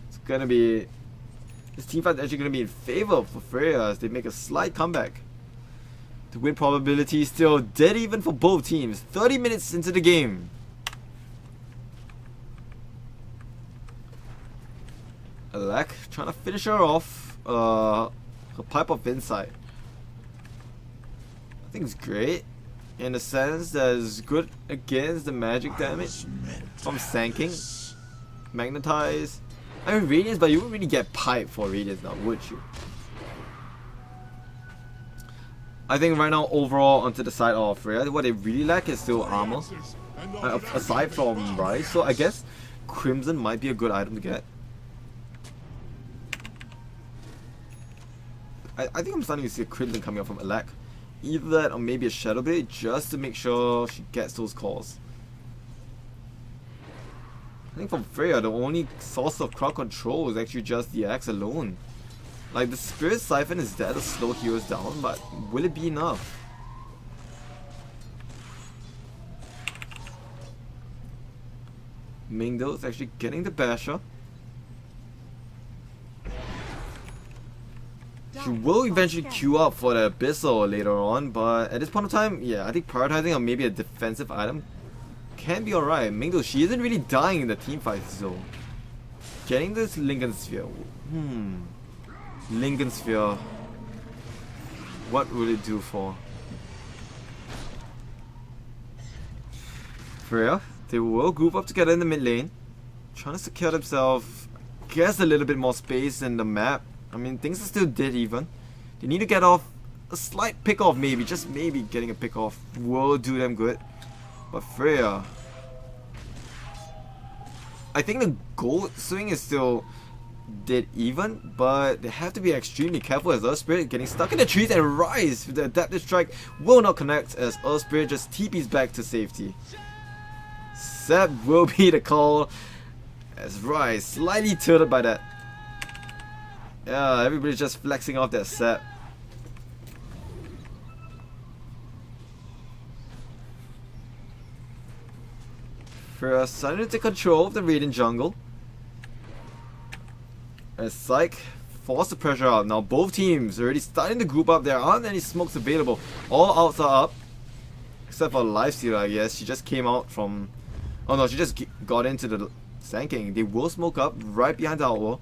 It's gonna be... This team fight is actually going to be in favor for Freya as they make a slight comeback. The win probability is still dead even for both teams. 30 minutes into the game. Alek trying to finish her off. Her Pipe of Insight. I think it's great. In a sense that it's good against the magic damage from Sanking. Magnetize. I mean Radiance, but you wouldn't really get Pipe for Radiance now, would you? I think right now overall onto the side of Freya, what they really lack is still armor. Aside from Rise, so I guess Crimson might be a good item to get. I think I'm starting to see a Crimson coming up from Alek. Either that or maybe a Shadow Blade just to make sure she gets those calls. I think from Freya, the only source of crowd control is actually just the axe alone. Like, the Spirit Siphon is there to slow heroes down, but will it be enough? Mingdo is actually getting the Basher. She will eventually queue up for the Abyssal later on, but at this point of time, yeah, I think prioritizing on maybe a defensive item can be alright. Mingdo, she isn't really dying in the team fight, so getting this Lincoln Sphere. Lincoln Sphere. What will it do for Freya? They will group up together in the mid lane, trying to secure themselves, guess a little bit more space in the map. I mean, things are still dead even. They need to get off a slight pick off, maybe, just maybe getting a pick off will do them good. But Freya, I think the gold swing is still dead even, but they have to be extremely careful as Earth Spirit getting stuck in the trees, and Rise with the Adaptive Strike will not connect as Earth Spirit just TPs back to safety. Sep will be the call as Rise slightly tilted by that. Yeah, everybody's just flexing off their Sep. Freya starting to take control of the Radiant jungle. As Psych force the pressure out. Now both teams already starting to group up. There aren't any smokes available. All outs are up. Except for Lifestealer, I guess. She just came out from... Oh no, she just got into the Sanking. They will smoke up right behind the outwall.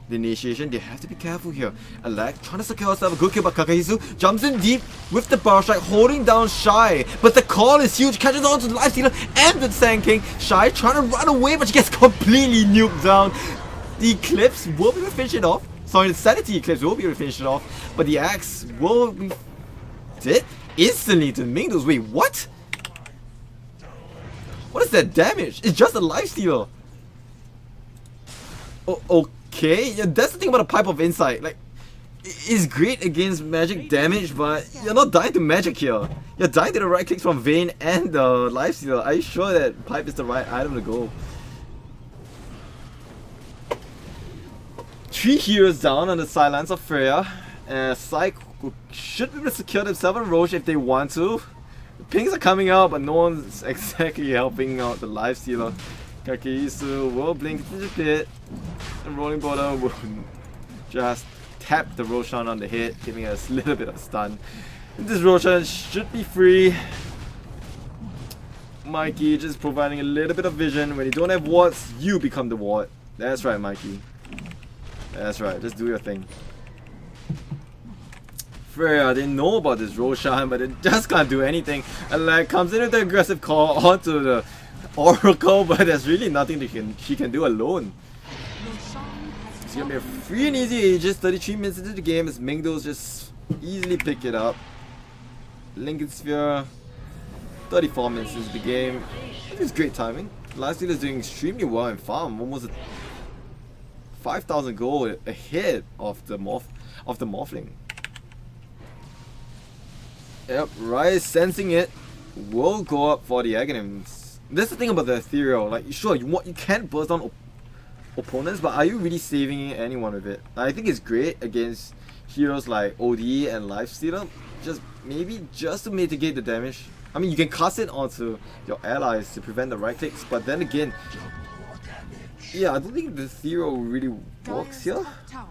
The initiation, they have to be careful here. Alek trying to secure herself a good kill, but Kakahisu jumps in deep with the Power Strike, holding down Shy. But the call is huge, catches on to the Lifestealer and the Sanking. Shy trying to run away, but she gets completely nuked down. The Eclipse will be able to finish it off. Sorry, the Sanity Eclipse will be able to finish it off, but the axe will be dead instantly to Mingdo's. Wait, what? What is that damage? It's just a lifestealer. Oh, okay, yeah, that's the thing about the Pipe of Insight. Like, it's great against magic damage, but you're not dying to magic here. You're dying to the right clicks from Vayne and the lifestealer. Are you sure that Pipe is the right item to go? 3 heroes down on the sidelines of Freya. PsyQ should be able to secure themselves on Roche if they want to. The pings are coming out, but no one's exactly helping out the lifestealer. Kakeisu will blink into the pit. And Rolling Border will just tap the Roshan on the head, giving us a little bit of a stun. And this Roshan should be free. Mikey just providing a little bit of vision. When you don't have wards, you become the ward. That's right, Mikey. That's right, just do your thing. Freya didn't know about this Roshan, but it just can't do anything. And like comes in with the aggressive call onto the Oracle, but there's really nothing she can do alone. It's gonna be a free and easy Aegis, 33 minutes into the game as Mingdo's just easily pick it up. Lincoln Sphere, 34 minutes into the game. It's great timing. Lifestealer is doing extremely well in farm, almost 5,000 gold ahead of the Morphling. Yep, Rise sensing it will go up for the Aghanims. That's the thing about the Ethereal, like sure you can burst down opponents, but are you really saving anyone with it? I think it's great against heroes like OD and Lifestealer, maybe just to mitigate the damage. I mean, you can cast it onto your allies to prevent the right clicks, but then again, yeah, I don't think the Ethereal really works here.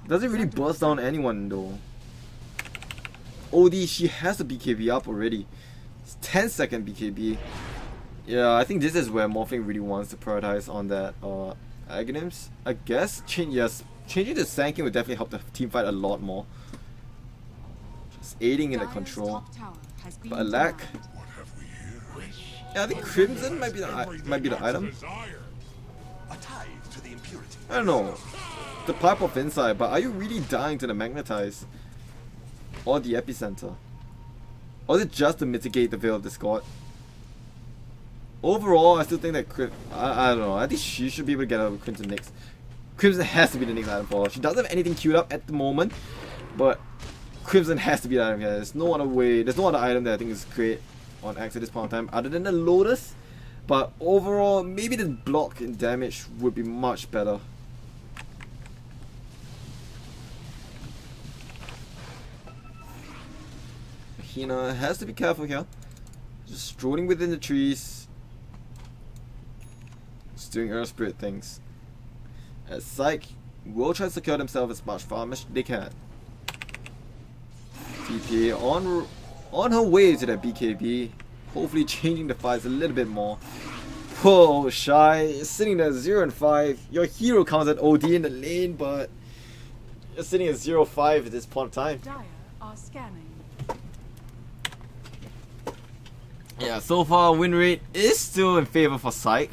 Doesn't really burst down anyone though. OD, she has a BKB up already. It's 10-second BKB. Yeah, I think this is where Morphling really wants to prioritize on that Aghanims. I guess changing the Sanking would definitely help the team fight a lot more. Just aiding in the control. But a lack. Yeah, I think Crimson might be the item. I don't know. The Pipe of Insight, but are you really dying to the Magnetize? Or the Epicenter? Or is it just to mitigate the Veil of Discord? Overall, I still think that I don't know. I think she should be able to get out of Crimson next. Crimson has to be the next item for her. She doesn't have anything queued up at the moment, but Crimson has to be the item here. There's no other way. There's no other item that I think is great on Axe at this point in time other than the Lotus. But overall, maybe the block and damage would be much better. Hina has to be careful here. Just strolling within the trees. Just doing Earth Spirit things. As PsyQ will try to secure themselves as much farm as they can. TP on her way to that BKB. Hopefully changing the fights a little bit more. Whoa, Shy sitting there 0 and 5. Your hero counts at OD in the lane, but you're sitting at 0-5 at this point in time. Dire are scanning. Yeah, so far win rate is still in favor for PsyQ.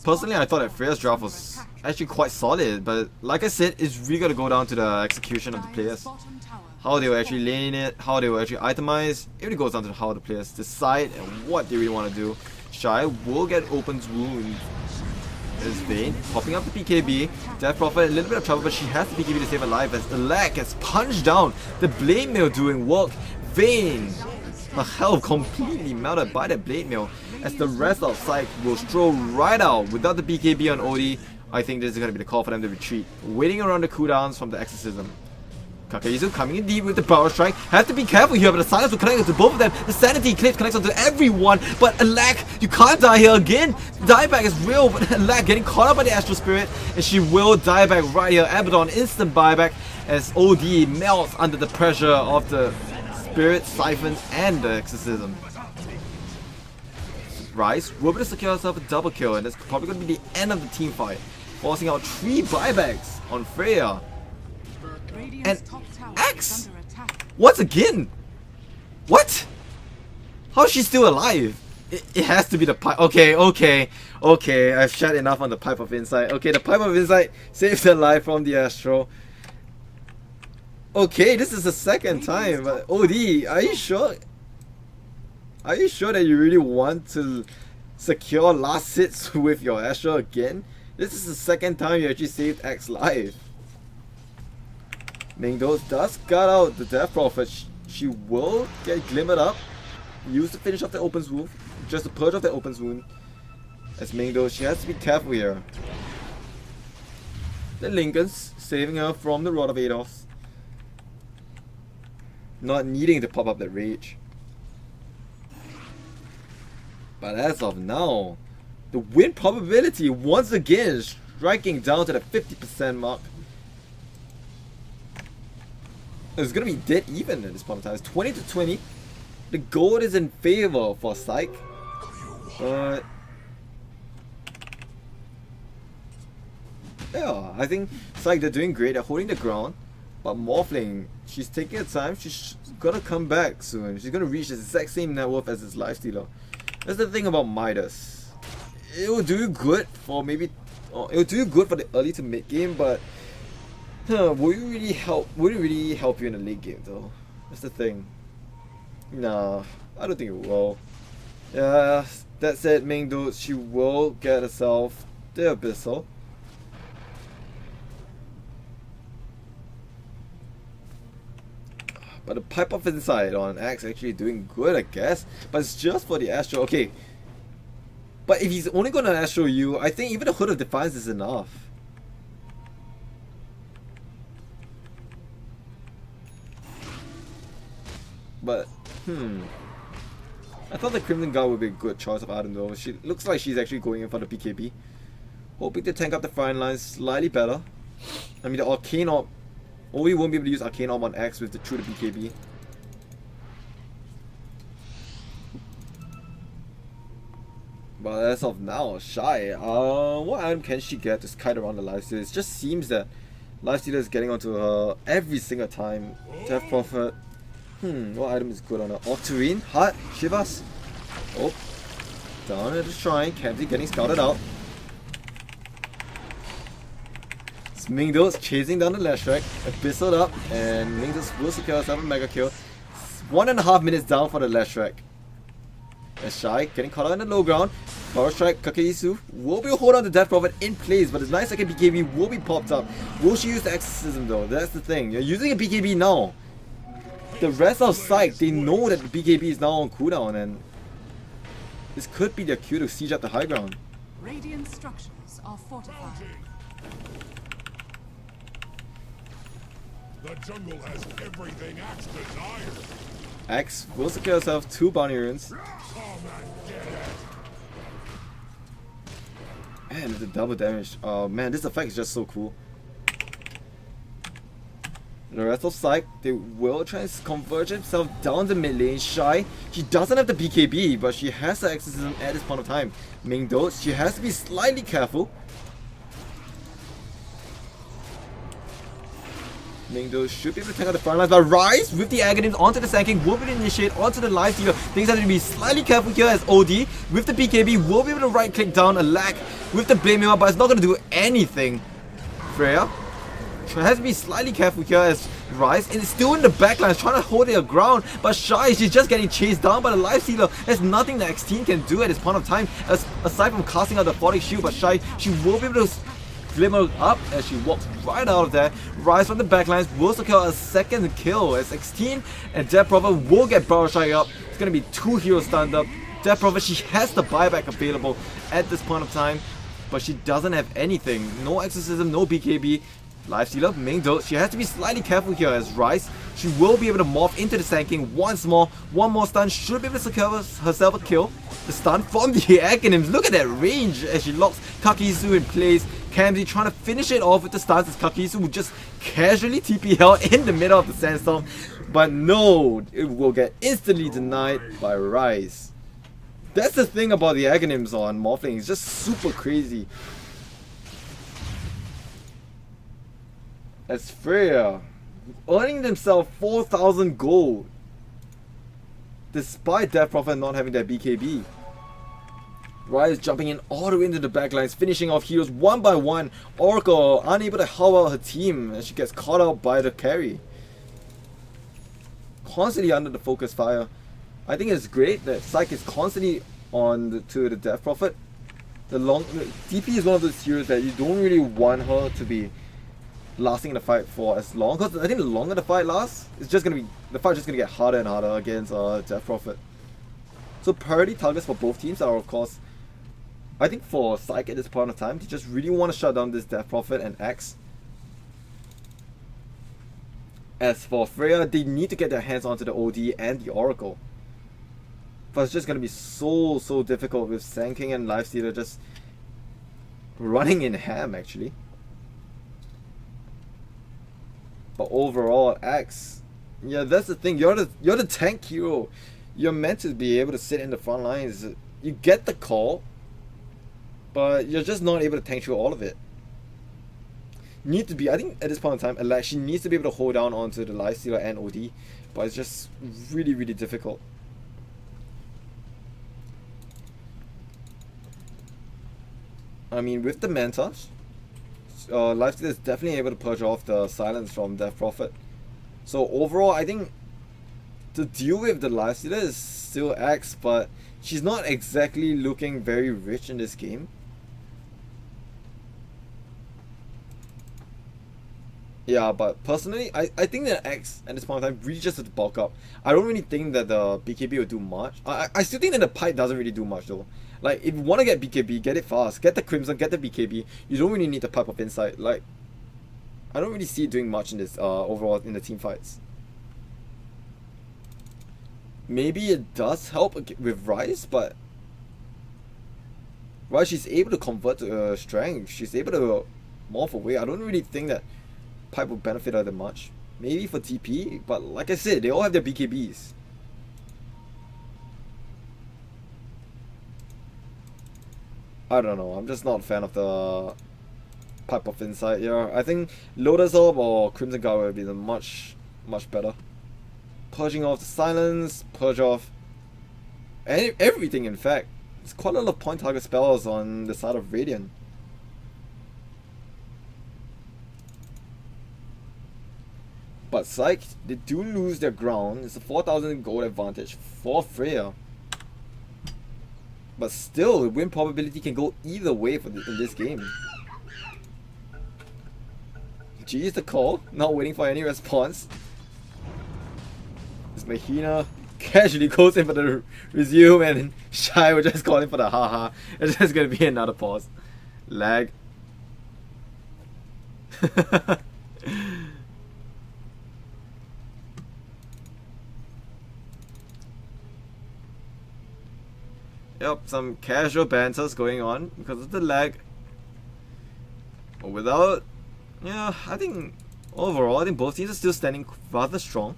Personally, I thought that Freya's draft was actually quite solid, but like I said, it's really gonna go down to the execution of the players. How they will actually lane it, how they will actually itemize. It really goes down to how the players decide and what they really want to do. Shy will get Open's Wound as Vayne, popping up the PKB. Death Prophet a little bit of trouble, but she has the PKB to save her life as the lag gets punched down. The Blade Mail doing work. Vayne, her health completely melted by the Blade Mail as the rest of PsyQ will stroll right out without the BKB on OD. I think this is going to be the call for them to retreat, waiting around the cooldowns from the Exorcism. Kakeisu coming in deep with the Power Strike. Have to be careful here, but the silence will connect to both of them. The Sanity Eclipse connects onto everyone, but Alak, you can't die here again. Dieback is real, but Alak getting caught up by the Astral Spirit, and she will die back right here. Abaddon instant buyback as OD melts under the pressure of the Spirit, Siphons, and the Exorcism. Rise will be able to secure herself a double kill, and that's probably going to be the end of the team fight, forcing out 3 buybacks on Freya. And Axe? Once again? What? How is she still alive? It has to be the pipe. Okay, okay, okay. I've shed enough on the pipe of insight. Okay, the pipe of insight saves their life from the astro. Okay, this is the second time. But OD, are you sure? Are you sure that you really want to secure last hits with your astro again? This is the second time you actually saved X life. Mingdo does cut out the Death Prophet. She will get glimmered up. Use to finish off the Open's Wound. Just to purge off the Open's Wound. As Mingdo, she has to be careful here. The Lincolns saving her from the Rod of Ados. Not needing to pop up that rage. But as of now, the win probability once again is striking down to the 50% mark. It's gonna be dead even at this point in time. It's 20 to 20. The gold is in favor for Psych. But yeah, I think Psych, they're doing great. They're holding the ground. But Morphling, she's taking her time. She's gonna come back soon. She's gonna reach the exact same net worth as his Lifestealer. That's the thing about Midas. It will do you good for maybe, it will do you good for the early to mid game, but will it really help you in the late game though? That's the thing. Nah, I don't think it will. Yeah, that said, Mingdo, she will get herself the Abyssal. But the pipe of insight on Axe actually doing good, I guess. But it's just for the Astro. Okay. But if he's only gonna Astro you, I think even the Hood of Defiance is enough. But, I thought the Crimson Guard would be a good choice of item though. She looks like she's actually going in for the BKB. Hoping to tank up the front line slightly better. I mean, the Arcane Orb. We won't be able to use Arcane Orb on X with the true to BKB. But as of now, Shy, what item can she get to kite around the Lifestealer? It just seems that Lifestealer is getting onto her every single time. Death Prophet. What item is good on her? Octarine? Heart? Shivas? Oh. Down at the shrine. Camsy getting scouted out. Mingdo's chasing down the Leshrac, Abyssal up, and Mingdo's will secure herself a mega kill. 1.5 minutes down for the Leshrac. As Shy getting caught out in the low ground. Power Strike, Kakeisu will be hold on to Death Prophet in place, but the 9-second BKB will be popped up. Will she use the Exorcism though? That's the thing. You're using a BKB now. The rest of Psych, they know that the BKB is now on cooldown, and this could be their cue to siege up the high ground. Radiant structures are fortified. The jungle has everything Axe desired. Axe will secure herself 2 bounty runes. Come and get it. Man, the double damage. Oh man, this effect is just so cool. The rest of Psych, they will try and converge himself down the mid lane. Shy, she doesn't have the BKB, but she has the Exorcism at this point of time. Mingdo, she has to be slightly careful. Mingdo should be able to take out the front lines, but Rise with the Aghanim's onto the Sand King will be able to initiate onto the Lifestealer. Things have to be slightly careful here as OD with the BKB will be able to right click down a lack with the Blame Mirror, but it's not going to do anything. Freya has to be slightly careful here as Rise and is still in the backlines trying to hold their ground, but Shy, she's just getting chased down by the Lifestealer. There's nothing that X-Team can do at this point of time aside from casting out the Fortic Shield, but Shy, she will be able to glimmer up as she walks right out of there. Rise from the backlines will secure a second kill as 16 and Death Prophet will get Barrel Strike up. It's going to be 2 heroes stunned up. Death Prophet, she has the buyback available at this point of time, but she doesn't have anything. No Exorcism, no BKB. Lifestealer, Mingdo, she has to be slightly careful here as Rise. She will be able to morph into the Sand King once more. One more stun should be able to secure herself a kill. The stun from the Aghanims. Look at that range as she locks Kakizu in place. Camsy trying to finish it off with the stuns as Kakizu will just casually TPL in the middle of the Sandstorm. But no, it will get instantly denied by Rise. That's the thing about the Aghanims on Morphling. It's just super crazy. As Freya earning themselves 4,000 gold despite Death Prophet not having that BKB. Rise jumping in all the way into the backlines, finishing off heroes one by one. Oracle unable to help out her team and she gets caught out by the carry. Constantly under the focus fire. I think it's great that PsyQ is constantly on to the Death Prophet. DP is one of those heroes that you don't really want her to be lasting in the fight for as long, because I think the longer the fight lasts, the fight's just gonna get harder and harder against Death Prophet. So priority targets for both teams are, of course, I think for PsyQ at this point of time, they just really want to shut down this Death Prophet and Axe. As for Freya, they need to get their hands onto the OD and the Oracle. But it's just gonna be so difficult with Sand King and Lifestealer just running in ham actually. But overall, Axe, yeah, that's the thing. You're the tank hero. You're meant to be able to sit in the front lines. You get the call, but you're just not able to tank through all of it. Need to be, I think at this point in time, she needs to be able to hold down onto the Lifestealer and OD, but it's just really difficult. I mean, with the Manta, Lifestealer is definitely able to purge off the silence from Death Prophet. So overall, I think to deal with the Lifestealer is still Axe, but she's not exactly looking very rich in this game. Yeah, but personally, I think that Axe at this point in time really just has to bulk up. I don't really think that the BKB will do much. I still think that the pipe doesn't really do much though. Like, if you want to get BKB, get it fast. Get the Crimson, get the BKB. You don't really need the Pipe of Insight. Like, I don't really see it doing much in this overall in the team fights. Maybe it does help with Rise, but Rise, she's able to convert to strength. She's able to morph away. I don't really think that Pipe will benefit her that much. Maybe for TP, but like I said, they all have their BKBs. I don't know, I'm just not a fan of the Pipe of Insight here. I think Lotus Orb or Crimson Guard would be the much better. Purging off the silence, purge off everything in fact. There's quite a lot of point target spells on the side of Radiant. But PsyQ, they do lose their ground. It's a 4,000 gold advantage for Freya. But still, the win probability can go either way in this game. G is the call, not waiting for any response. This Mahina casually goes in for the resume, and Shy will just call in for the haha. It's just gonna be another pause. Lag. Yep, some casual banters going on because of the lag. But without, yeah, I think overall, I think both teams are still standing rather strong.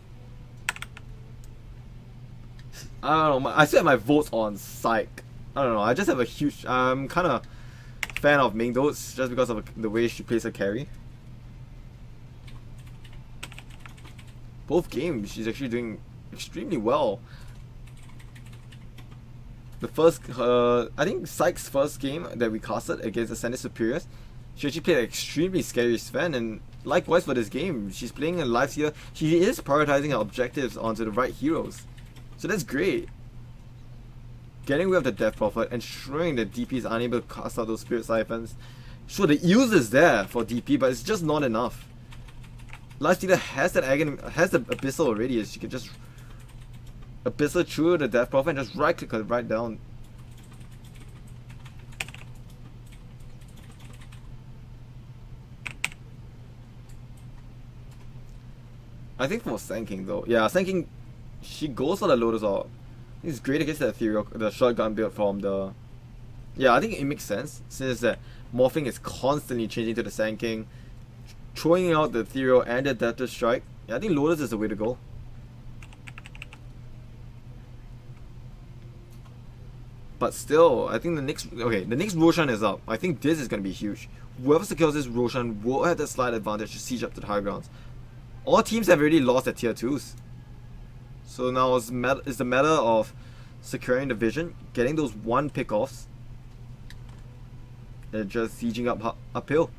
I don't know, I still have my votes on PsyQ. I don't know, I just have a huge, I'm kind of fan of Mingdots just because of the way she plays her carry. Both games, she's actually doing extremely well. The first, I think PsyQ's first game that we casted against Ascended Superiors, she actually played an extremely scary Sven, and likewise for this game, she's playing a live healer. She is prioritizing her objectives onto the right heroes. So that's great. Getting rid of the Death Prophet, ensuring that DP is unable to cast out those Spirit Siphons. Sure, the use is there for DP, but it's just not enough. Lifestealer has that has the Abyssal already, as she can just Abyssal through the Death Prophet and just right click her right down. I think for Sand King though, yeah, Sand King, she goes for the Lotus Orb. It's great against the Ethereal, the shotgun build from the. Yeah, I think it makes sense since that morphing is constantly changing to the Sand King, throwing out the Ethereal and the Depth Strike. Yeah, I think Lotus is the way to go. But still, I think the next Roshan is up. I think this is gonna be huge. Whoever secures this Roshan will have the slight advantage to siege up to the high grounds. All teams have already lost their tier 2s. So now it's the matter of securing the vision, getting those 1 pickoffs, and just sieging uphill.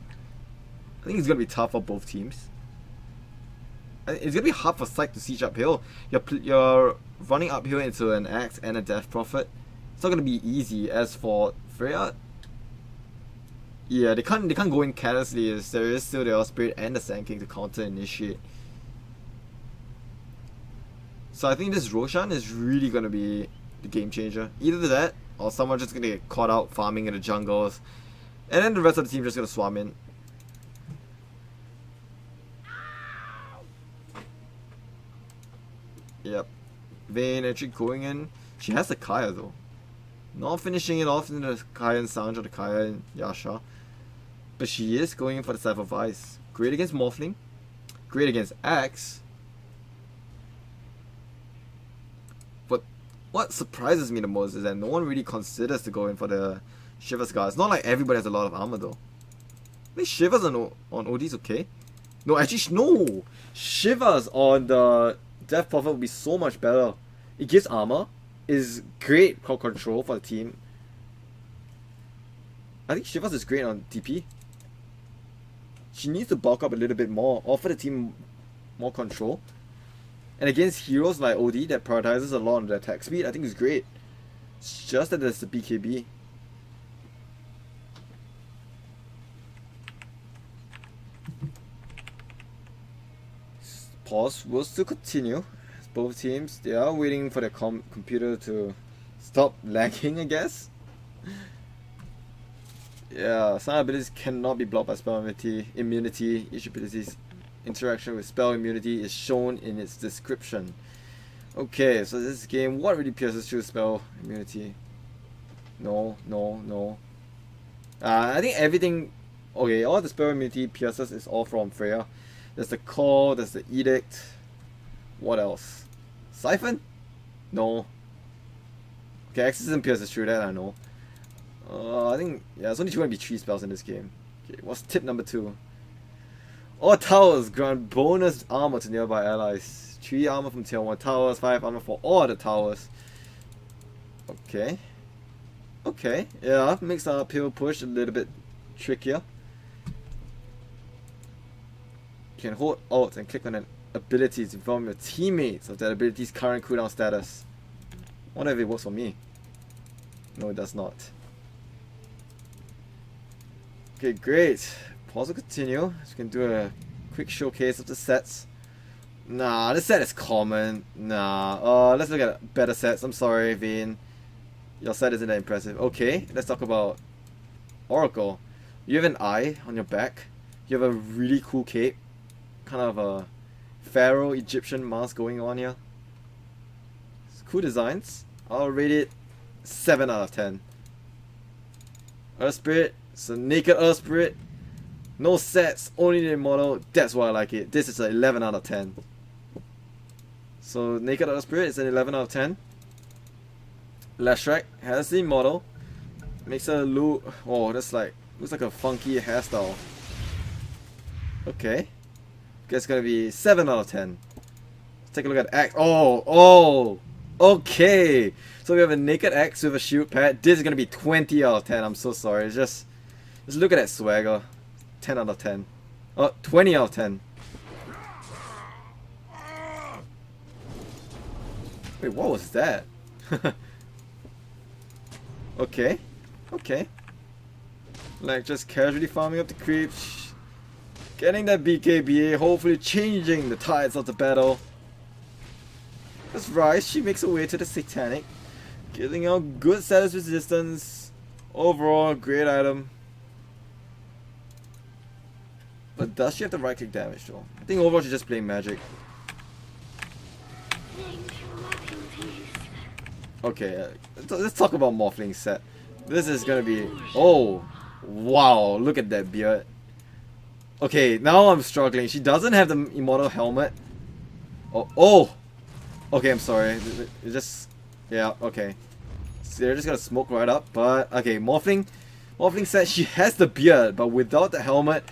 I think it's gonna be tough for both teams. It's gonna be hard for PsyQ to siege uphill. You're running uphill into an Axe and a Death Prophet. It's not gonna be easy. As for Freya, yeah, they can't go in carelessly as there is still the Earth Spirit and the Sand King to counter initiate. So I think this Roshan is really gonna be the game changer. Either that or someone just gonna get caught out farming in the jungles, and then the rest of the team just gonna swarm in. Yep. Vayne actually going in. She has the Kaya though. Not finishing it off in the Kaya and Sanj or the Kaya and Yasha. But she is going in for the Cypher Vice. Great against Morphling. Great against Axe. But what surprises me the most is that no one really considers to go in for the Shivers guard. It's not like everybody has a lot of armor though. I think Shivers on OD is okay. No, actually no! Shivers on the Death Prophet would be so much better. It gives armor, is great crowd control for the team. I think Shivers is great on TP. She needs to bulk up a little bit more, offer the team more control. And against heroes like OD that prioritizes a lot on the attack speed, I think it's great. It's just that there's the BKB. Pause will still continue. Both teams, they are waiting for their computer to stop lagging, I guess. Yeah, some abilities cannot be blocked by spell immunity. Each ability's interaction with spell immunity is shown in its description. Okay, so this game, what really pierces through spell immunity? No. I think everything, okay, all the spell immunity pierces is all from Freya. There's the Call, there's the Edict. What else? Siphon? No. Okay, Exorcism pierces through that, I know. I think, yeah, it's only going to be 3 spells in this game. Okay, what's tip number 2? All towers grant bonus armor to nearby allies. 3 armor from tier 1 towers, 5 armor for all the towers. Okay. Okay, yeah, makes our uphill push a little bit trickier. You can hold Alt and click on an ability to inform your teammates of that ability's current cooldown status. I wonder if it works for me. No, it does not. Okay, great. Pause will continue. So you can do a quick showcase of the sets. Nah, this set is common. Nah, let's look at better sets. I'm sorry, Vayne. Your set isn't that impressive. Okay, let's talk about Oracle. You have an eye on your back. You have a really cool cape. Kind of a Pharaoh Egyptian mask going on here. It's cool designs. I'll rate it 7 out of 10. Earth Spirit. It's a naked Earth Spirit. No sets, only the model. That's why I like it. This is an 11 out of 10. So naked Earth Spirit is an 11 out of 10. Lashrak has the model. Makes her look. Oh, that's like, looks like a funky hairstyle. Okay. Guess it's gonna be 7 out of 10. Let's take a look at Axe. Oh, okay. So we have a naked Axe with a shield pad. This is gonna be 20 out of 10. I'm so sorry. It's just look at that swagger. 10 out of 10. Oh, 20 out of 10. Wait, what was that? Okay. Like just casually farming up the creeps. Getting that BKBA, hopefully changing the tides of the battle. That's right, she makes her way to the Satanic. Giving out good status resistance. Overall, great item. But does she have the right click damage though? I think overall she's just playing magic. Okay, let's talk about Morphling's set. This is gonna be... Oh! Wow, look at that beard. Okay, now I'm struggling. She doesn't have the immortal helmet. Oh! Okay, I'm sorry. It just... Yeah, okay. So they're just gonna smoke right up. But, okay, Morphling said she has the beard, but without the helmet,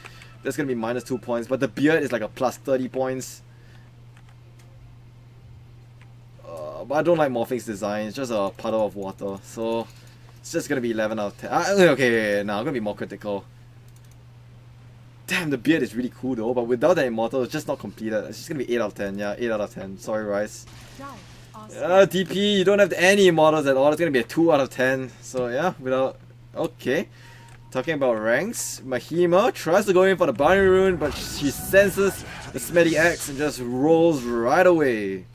that's gonna be minus 2 points. But the beard is like a plus 30 points. But I don't like Morphling's design. It's just a puddle of water. So It's just gonna be 11 out of 10. Okay, now I'm gonna be more critical. Damn, the beard is really cool though, but without the immortal, it's just not completed. It's just gonna be 8 out of 10. Yeah, 8 out of 10. Sorry, Rice. DP, you don't have any immortals at all. It's gonna be a 2 out of 10. So yeah, without. Okay. Talking about ranks, Mahima tries to go in for the Binary Rune, but she senses the Smetty Axe and just rolls right away.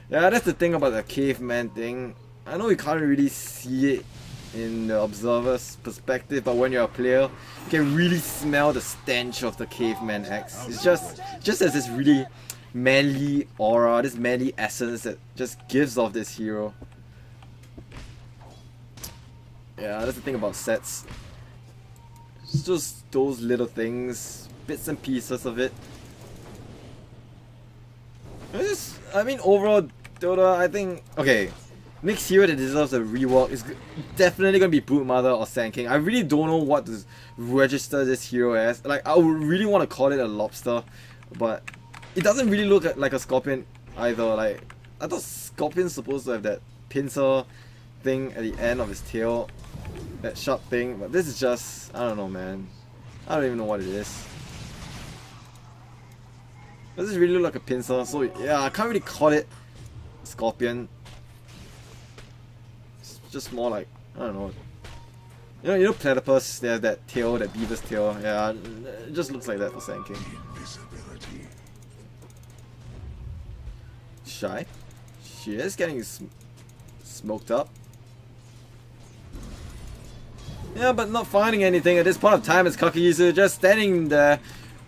Yeah, that's the thing about the caveman thing. I know you can't really see it in the observer's perspective, but when you're a player, you can really smell the stench of the caveman axe. It's just as this really manly aura, this manly essence that just gives off this hero. Yeah, that's the thing about sets. It's just those little things, bits and pieces of it. I mean, overall, Dota, I think, okay, next hero that deserves a rework is definitely gonna be Broodmother or Sand King. I really don't know what to register this hero as. Like, I would really want to call it a lobster, but it doesn't really look like a scorpion either. Like, I thought Scorpion's supposed to have that pincer thing at the end of his tail, that sharp thing, but this is just, I don't know, man. I don't even know what it is. Does this really look like a pincer? So yeah, I can't really call it Scorpion. It's just more like, I don't know. You know platypus, they have that tail, that beaver's tail. Yeah, it just looks like that for Sand King. Shy. She is getting smoked up. Yeah, but not finding anything at this point of time. It's Kakayisu just standing there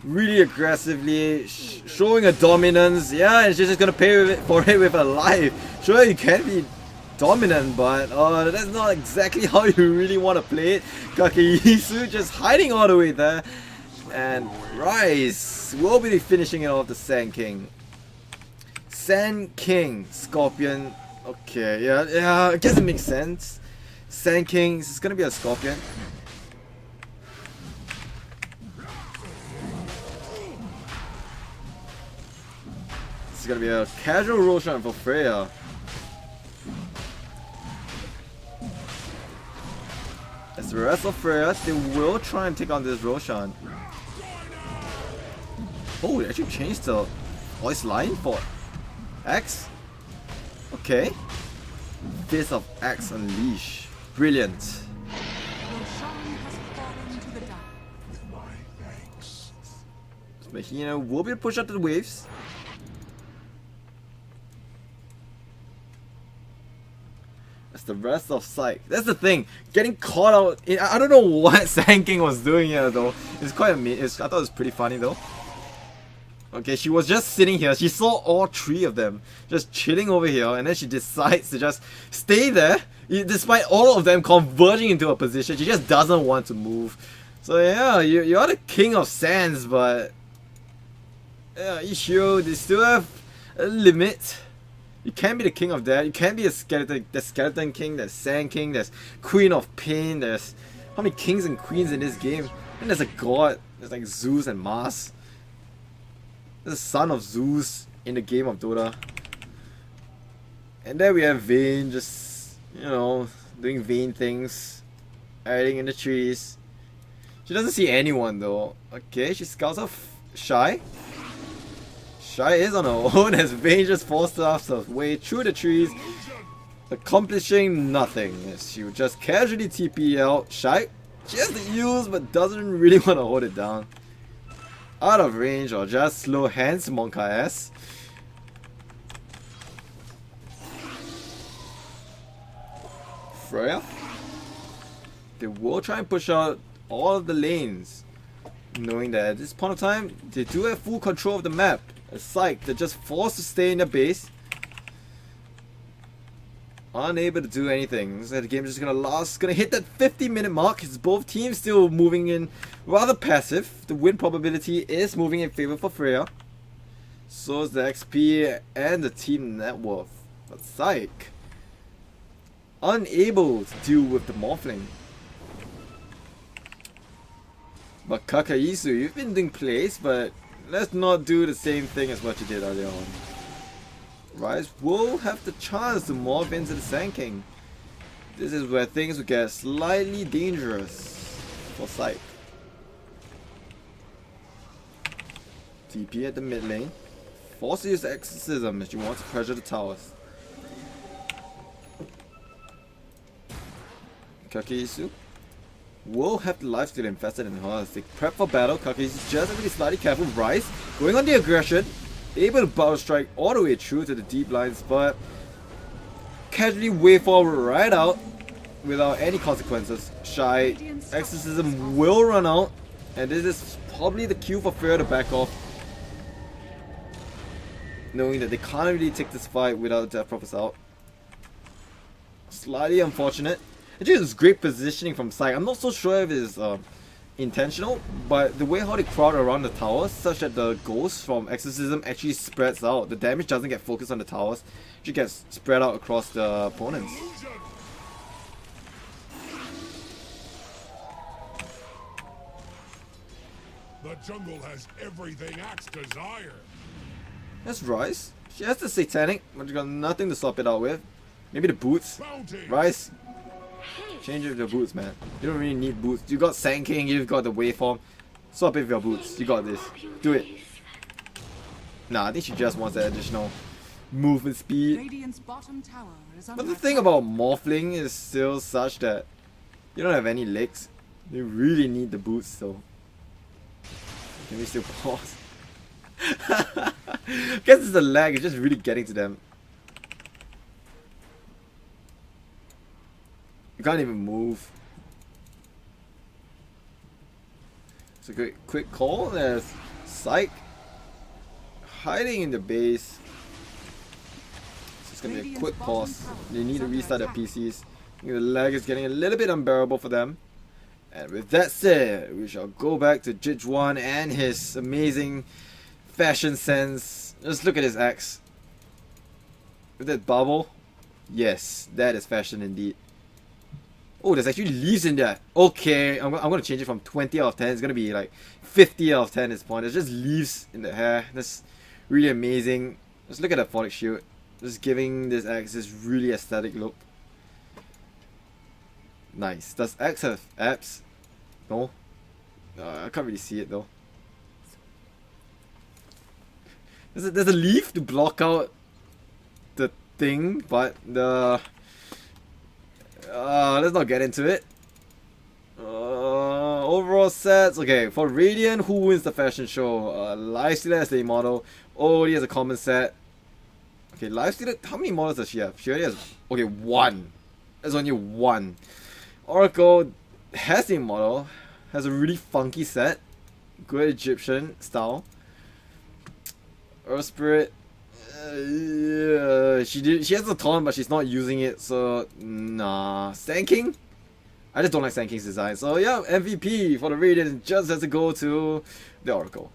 really aggressively, showing a dominance. Yeah, and she's just gonna pay for it with her life. Sure, you can be dominant, but that's not exactly how you really want to play it. Kakayisu just hiding all the way there. And Rice will be finishing it off the Sand King. Sand King, Scorpion. Okay, yeah, I guess it makes sense. Sand King, this is gonna be a Scorpion. This is gonna be a casual Roshan for Freya. As the rest of Freya, they will try and take on this Roshan. Oh, they actually changed the voice line for Axe. Okay. Fist of Axe Unleash. Brilliant. Roshan has fallen to the dark. Mahina will be pushed out to the waves. That's the rest of PsyQ. That's the thing. Getting caught out. I don't know what Sand King was doing here though. It's quite amazing. I thought it was pretty funny though. Okay, she was just sitting here. She saw all three of them just chilling over here, and then she decides to just stay there despite all of them converging into a position. She just doesn't want to move. So yeah, you are the king of sands, but yeah, each hero, they still have a limit. You can't be the king of that. You can't be a skeleton. There's skeleton king, there's sand king, there's queen of pain, there's how many kings and queens in this game? And there's a god. There's like Zeus and Mars. The son of Zeus in the game of Dota. And then we have Vayne just, you know, doing Vayne things, hiding in the trees. She doesn't see anyone though. Okay, she scouts off Shy. Shy is on her own as Vayne just forced her way through the trees, accomplishing nothing. As she would just casually TP out. Shy, she has the use but doesn't really want to hold it down. Out of range or just slow hands Monka ass. Freya, they will try and push out all of the lanes, knowing that at this point of time they do have full control of the map. As PsyQ, they're just forced to stay in their base, unable to do anything. So the game is just gonna hit that 50-minute mark. It's both teams still moving in rather passive. The win probability is moving in favor for Freya. So is the XP and the team net worth. But PsyQ, unable to deal with the Morphling. But Kakayisu, you've been doing plays, but let's not do the same thing as what you did earlier on. Rise will have the chance to morph into the Sand King. This is where things will get slightly dangerous for PsyQ. TP at the mid lane. Force to use Exorcism if you want to pressure the towers. Kakesu will have the lifesteal infested in her as they prep for battle. Kakesu just really slightly careful. Rise going on the aggression, able to battle strike all the way through to the deep lines, but casually wave forward right out without any consequences. Shy Exorcism will run out, and this is probably the cue for Freya to back off, knowing that they can't really take this fight without Death Prophets out. Slightly unfortunate. Actually, it's great positioning from PsyQ. I'm not so sure if it's intentional, but the way how they crowd around the towers, such that the ghost from Exorcism actually spreads out. The damage doesn't get focused on the towers, it gets spread out across the opponents. The jungle has everything Axe desire. That's Rise. She has the Satanic, but she got nothing to swap it out with. Maybe the boots. Bounty. Rise. Change it with your boots, man. You don't really need boots. You got Sand King, you've got the waveform. Swap it with your boots. You got this. Do it. Nah, I think she just wants that additional movement speed. Radiant's bottom tower is But under the thing attack. about Morphling is still such that you don't have any legs. You really need the boots though. Can we still pause? Guess it's the lag, it's just really getting to them. You can't even move. It's a quick call. There's PsyQ hiding in the base. So it's gonna be a quick pause. They need to restart their PCs. The lag is getting a little bit unbearable for them. And with that said, we shall go back to Jitjuan and his amazing fashion sense. Just look at his axe. With that bubble, yes, that is fashion indeed. Oh, there's actually leaves in there. Okay, I'm gonna change it from 20 out of 10. It's gonna be like 50 out of 10 at this point. There's just leaves in the hair. That's really amazing. Just look at that Phonic shield. Just giving this axe this really aesthetic look. Nice. Does axe have abs? No. I can't really see it though. There's a leaf to block out the thing, but the let's not get into it. Overall sets. Okay, for Radiant, who wins the fashion show? Lifestealer as the model. Odie has a common set. Okay, Lifestealer, how many models does she have? She only has, okay, one. There's only one. Oracle has the model, has a really funky set. Good Egyptian style. Earth Spirit, yeah, she has a taunt, but she's not using it, so nah. Sand King? I just don't like Sand King's design. So yeah, MVP for the Radiant just has to go to the Oracle.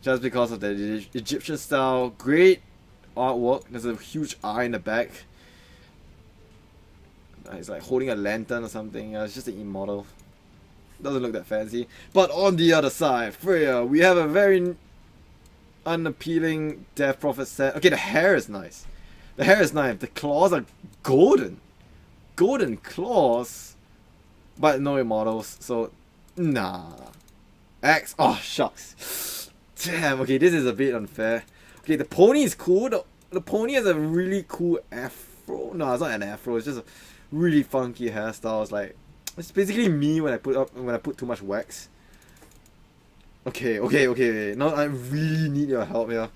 Just because of the Egyptian style. Great artwork. There's a huge eye in the back. He's like holding a lantern or something. It's just an immortal. Doesn't look that fancy. But on the other side, Freya, we have a very unappealing Death Prophet set. Okay, the hair is nice. The hair is nice. The claws are golden. Golden claws. But no immortals. So, nah. Axe. Oh, shucks. Damn, okay, this is a bit unfair. Okay, the pony is cool. The pony has a really cool afro. No, it's not an afro. It's just a really funky hairstyle. It's like, it's basically me when I put too much wax. Okay. Now I really need your help here.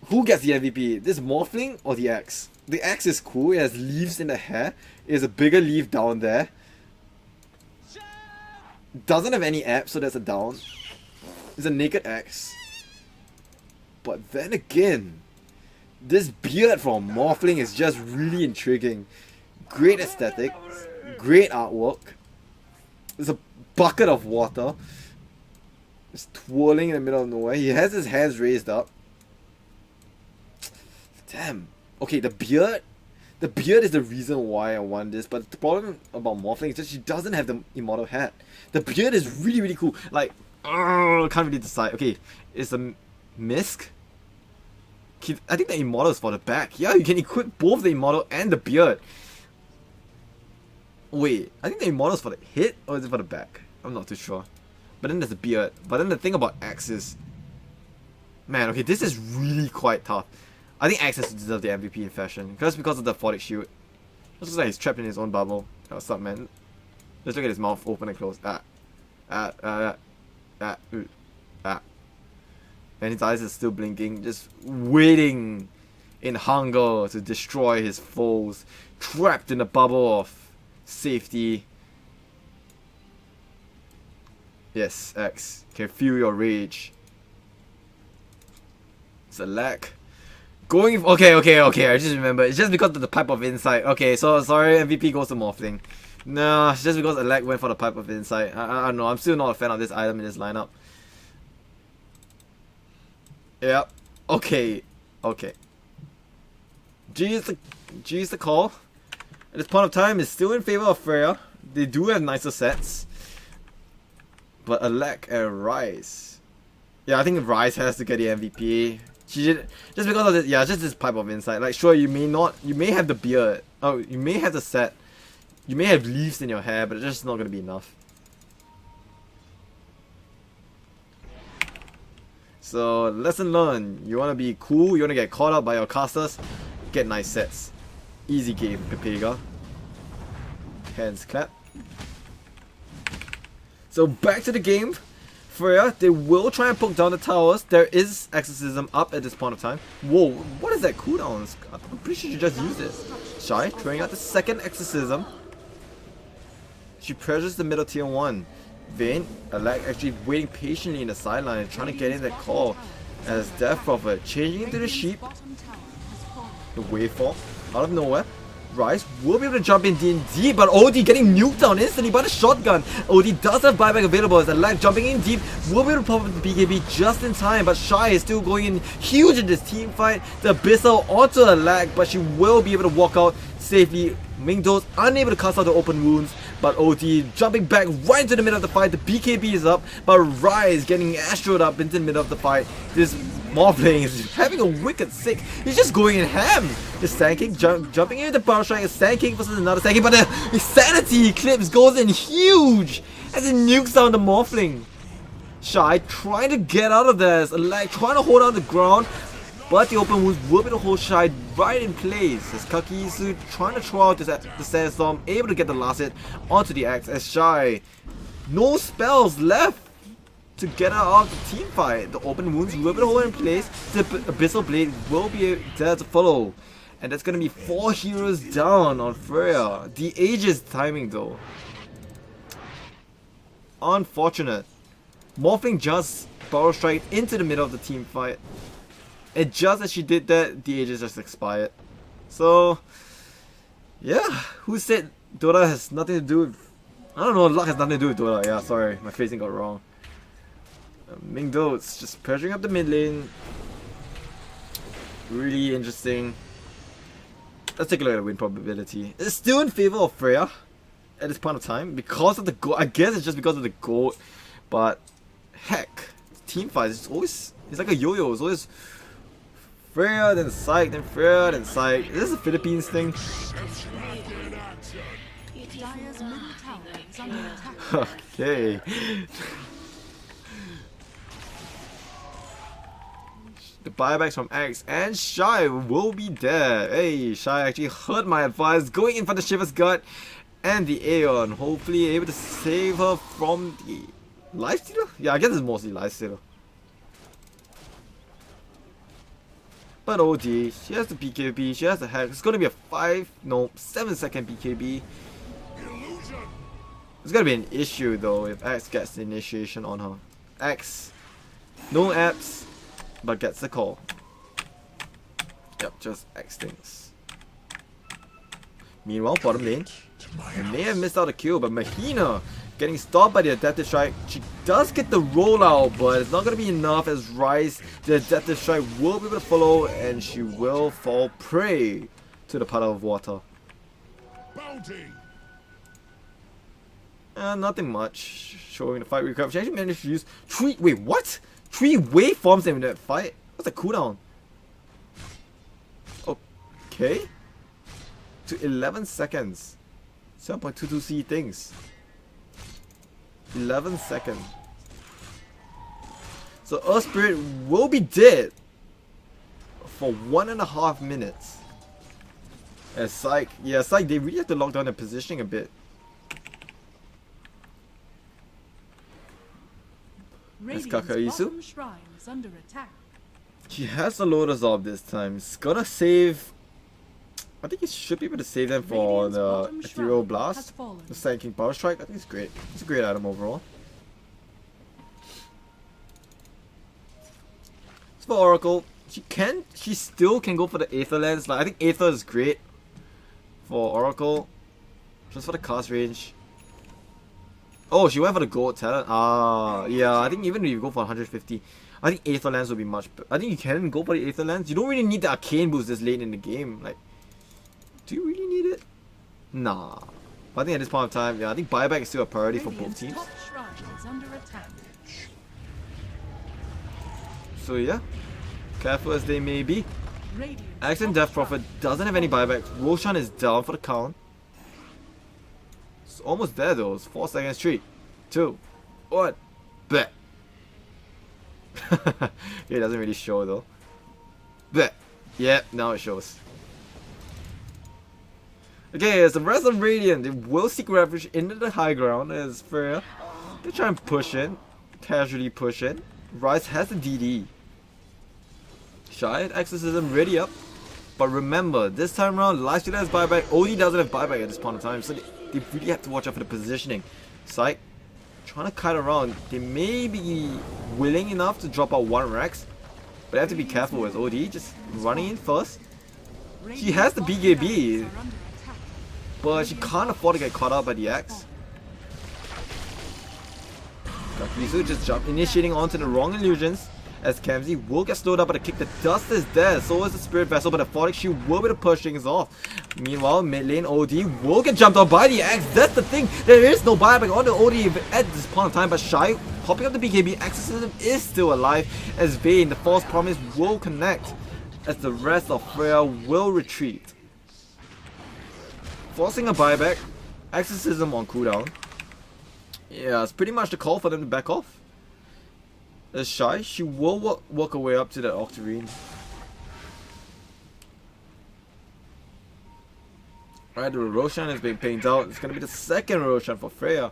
Who gets the MVP? This Morphling or the axe? The axe is cool. It has leaves in the hair. It has a bigger leaf down there. Doesn't have any abs, so that's a down. It's a naked axe. But then again, this beard from Morphling is just really intriguing. Great aesthetic, great artwork. There's a bucket of water. It's twirling in the middle of nowhere. He has his hands raised up. Damn. Okay, the beard. The beard is the reason why I want this, but the problem about Morphling is that she doesn't have the immortal hat. The beard is really, really cool. Like, can't really decide. Okay, it's a Misk. I think the immortal is for the back. Yeah, you can equip both the immortal and the beard. Wait, I think the immortal's for the hit, or is it for the back? I'm not too sure. But then there's the beard. But then the thing about Axe is... Man, okay, this is really quite tough. I think Axe has to deserve the MVP in fashion. Because of the Fortic Shield. It looks like he's trapped in his own bubble. Oh, what's up, man? Let's look at his mouth open and close. And his eyes are still blinking, just waiting in hunger to destroy his foes. Trapped in a bubble of safety. Yes, X, can feel your rage. Select. Going. Okay. I just remember. It's just because of the Pipe of Insight. Okay, so sorry, MVP goes to Morphling. No, it's just because Alec went for the Pipe of Insight. I don't know. I'm still not a fan of this item in this lineup. Yep. Okay. G is the call. At this point of time, it's still in favor of Freya. They do have nicer sets. But Alec and Rise. Yeah, I think Rise has to get the MVP. She did just because of this. Yeah, just this Pipe of Insight. Like, sure, you may have the beard. Oh, you may have the set. You may have leaves in your hair, but it's just not gonna be enough. So, lesson learned. You wanna be cool. You wanna get caught up by your casters. Get nice sets. Easy game, Pepega. Hands clap. So back to the game. Freya, they will try and poke down the towers. There is Exorcism up at this point of time. Whoa, what is that cooldown? I'm pretty sure she just used it. Shy, throwing out the second Exorcism. She pressures the middle tier 1. Vayne, Alec actually waiting patiently in the sideline and trying to get in that call. As Death Prophet changing into the sheep. The waveform out of nowhere. Rise will be able to jump in D&D, but OD getting nuked down instantly by the shotgun. OD does have buyback available as Alec jumping in deep will be able to pop up the BKB just in time, but Shy is still going in huge in this team fight. The Abyssal onto Alec, but she will be able to walk out safely. Mingdo's unable to cast out the open wounds, but OD jumping back right into the middle of the fight. The BKB is up, but Rise getting astroed up into the middle of the fight. This Morphling is having a wicked sick. He's just going in ham. Just tanking, jumping into the power strike, is tanking versus another tanking, but the sanity eclipse goes in huge as it nukes down the Morphling. Shy trying to get out of this, like trying to hold on the ground, but the open wounds will be able to hold Shy right in place. As Kakisu trying to throw out the sandstorm, able to get the last hit onto the axe as Shy. No spells left to get her out of the team fight. The open wounds will be able to hold in place. The Abyssal Blade will be there to follow. And that's gonna be 4 heroes down on Freya. The Aegis timing though. Unfortunate. Morphling just Power Strike into the middle of the team fight. And just as she did that, the Aegis just expired. So, yeah. Who said Dota has nothing to do with... I don't know, luck has nothing to do with Dota. Yeah, sorry, my phrasing got wrong. Mingdo, it's just pressuring up the mid lane. Really interesting. Let's take a look at the win probability. It's still in favor of Freya at this point of time because of the gold. I guess it's just because of the gold, but heck, team fights. It's like a yo-yo. It's always Freya, then Psych, then Freya, then Psych. Is this a Philippines thing? Dire's middle tower is under attack. Okay. The buybacks from X and Shy will be there. Hey, Shy actually heard my advice, going in for the Shiver's Gut and the Aeon. Hopefully able to save her from the lifestealer? Yeah, I guess it's mostly lifestealer. But OD, she has the BKB, she has the hack. It's gonna be a 7-second BKB. It's gonna be an issue though if X gets the initiation on her. X, no apps, but gets the call. Yep, just X things. Meanwhile, bottom lane, I may have missed out a kill, but Mahina getting stopped by the Adaptive Strike. She does get the rollout, but it's not going to be enough as Rise, the Adaptive Strike will be able to follow, and she will fall prey to the puddle of water. Bounty. Nothing much. Showing the fight recovery. She actually managed to use 3. Wait, what? 3 waveforms in that fight? What's the cooldown? Okay. To 11 seconds. 7.22C things. 11 seconds. So Earth Spirit will be dead for 1.5 minutes. As Psych, yeah, Psych, they really have to lock down their positioning a bit. Radiant's Kakaisu. bottom shrine is under attack. He has the Lotus Orb this time. He's gonna save. I think he should be able to save them for Radiant's the bottom Ethereal shrine Blast. has fallen. The Sand King Power Strike. I think it's great. It's a great item overall. As for Oracle, she still can go for the Aether Lens. Like, I think Aether is great for Oracle. Just for the cast range. Oh, she went for the gold talent. Ah, yeah. I think even if you go for 150, I think Aether Lens would be much better. I think you can go for the Aether Lens. You don't really need the Arcane boost this late in the game. Like, do you really need it? Nah. But I think at this point of time, yeah, I think buyback is still a priority for both Radiant's teams. top shrine is under attack. So yeah, careful as they may be. Radiant's Accent top Death Prophet shrine doesn't have any buyback. Roshan is down for the count. It's almost there though. It's 4 seconds. 3, 2, 1. Bet. It doesn't really show though. Bet. Yep, now it shows. Okay, as the rest of Radiant, they will seek refuge into the high ground as Freya. They try and push in. Casually push in. Rise has the DD. Shy, Exorcism ready up. But remember, this time around, Lifesteal has buyback. OD doesn't have buyback at this point in time, so they really have to watch out for the positioning. Psych, trying to kite around. They may be willing enough to drop out 1 Rex, but they have to be careful with OD, just running in first. She has the BKB, but she can't afford to get caught out by the Axe. Kakisu just jump, initiating onto the wrong illusions. As Kamzi will get slowed up by the kick. The dust is there, so is the Spirit Vessel, but the Photic Shield will be able to push things off. Meanwhile, mid lane OD will get jumped on by the Axe. That's the thing, there is no buyback on the OD at this point in time, but Shy popping up the BKB. Exorcism is still alive as Vayne, the False Promise, will connect as the rest of Freya will retreat. Forcing a buyback, Exorcism on cooldown. Yeah, it's pretty much the call for them to back off. As Shy, she will work her way up to that Octarine. Alright, the Roshan is being painted out. It's gonna be the second Roshan for Freya.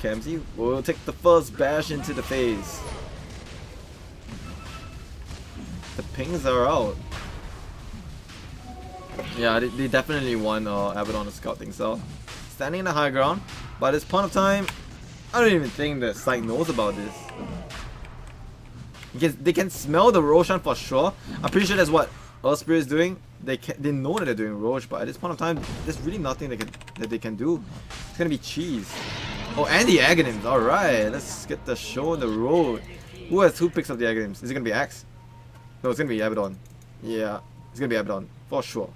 Kamzi will take the first bash into the face. The pings are out. Yeah, they definitely want Abaddon to scout things out. Standing in the high ground. By this point of time, I don't even think that Psych knows about this. Because they can smell the Roshan for sure. I'm pretty sure that's what Earth Spirit is doing. They know that they're doing Roche, but at this point of time, there's really nothing that they can do. It's gonna be cheese. Oh, and the Aghanims. Alright, let's get the show on the road. Who picks up the Aghanims? Is it gonna be Axe? No, it's gonna be Abaddon. Yeah, it's gonna be Abaddon for sure.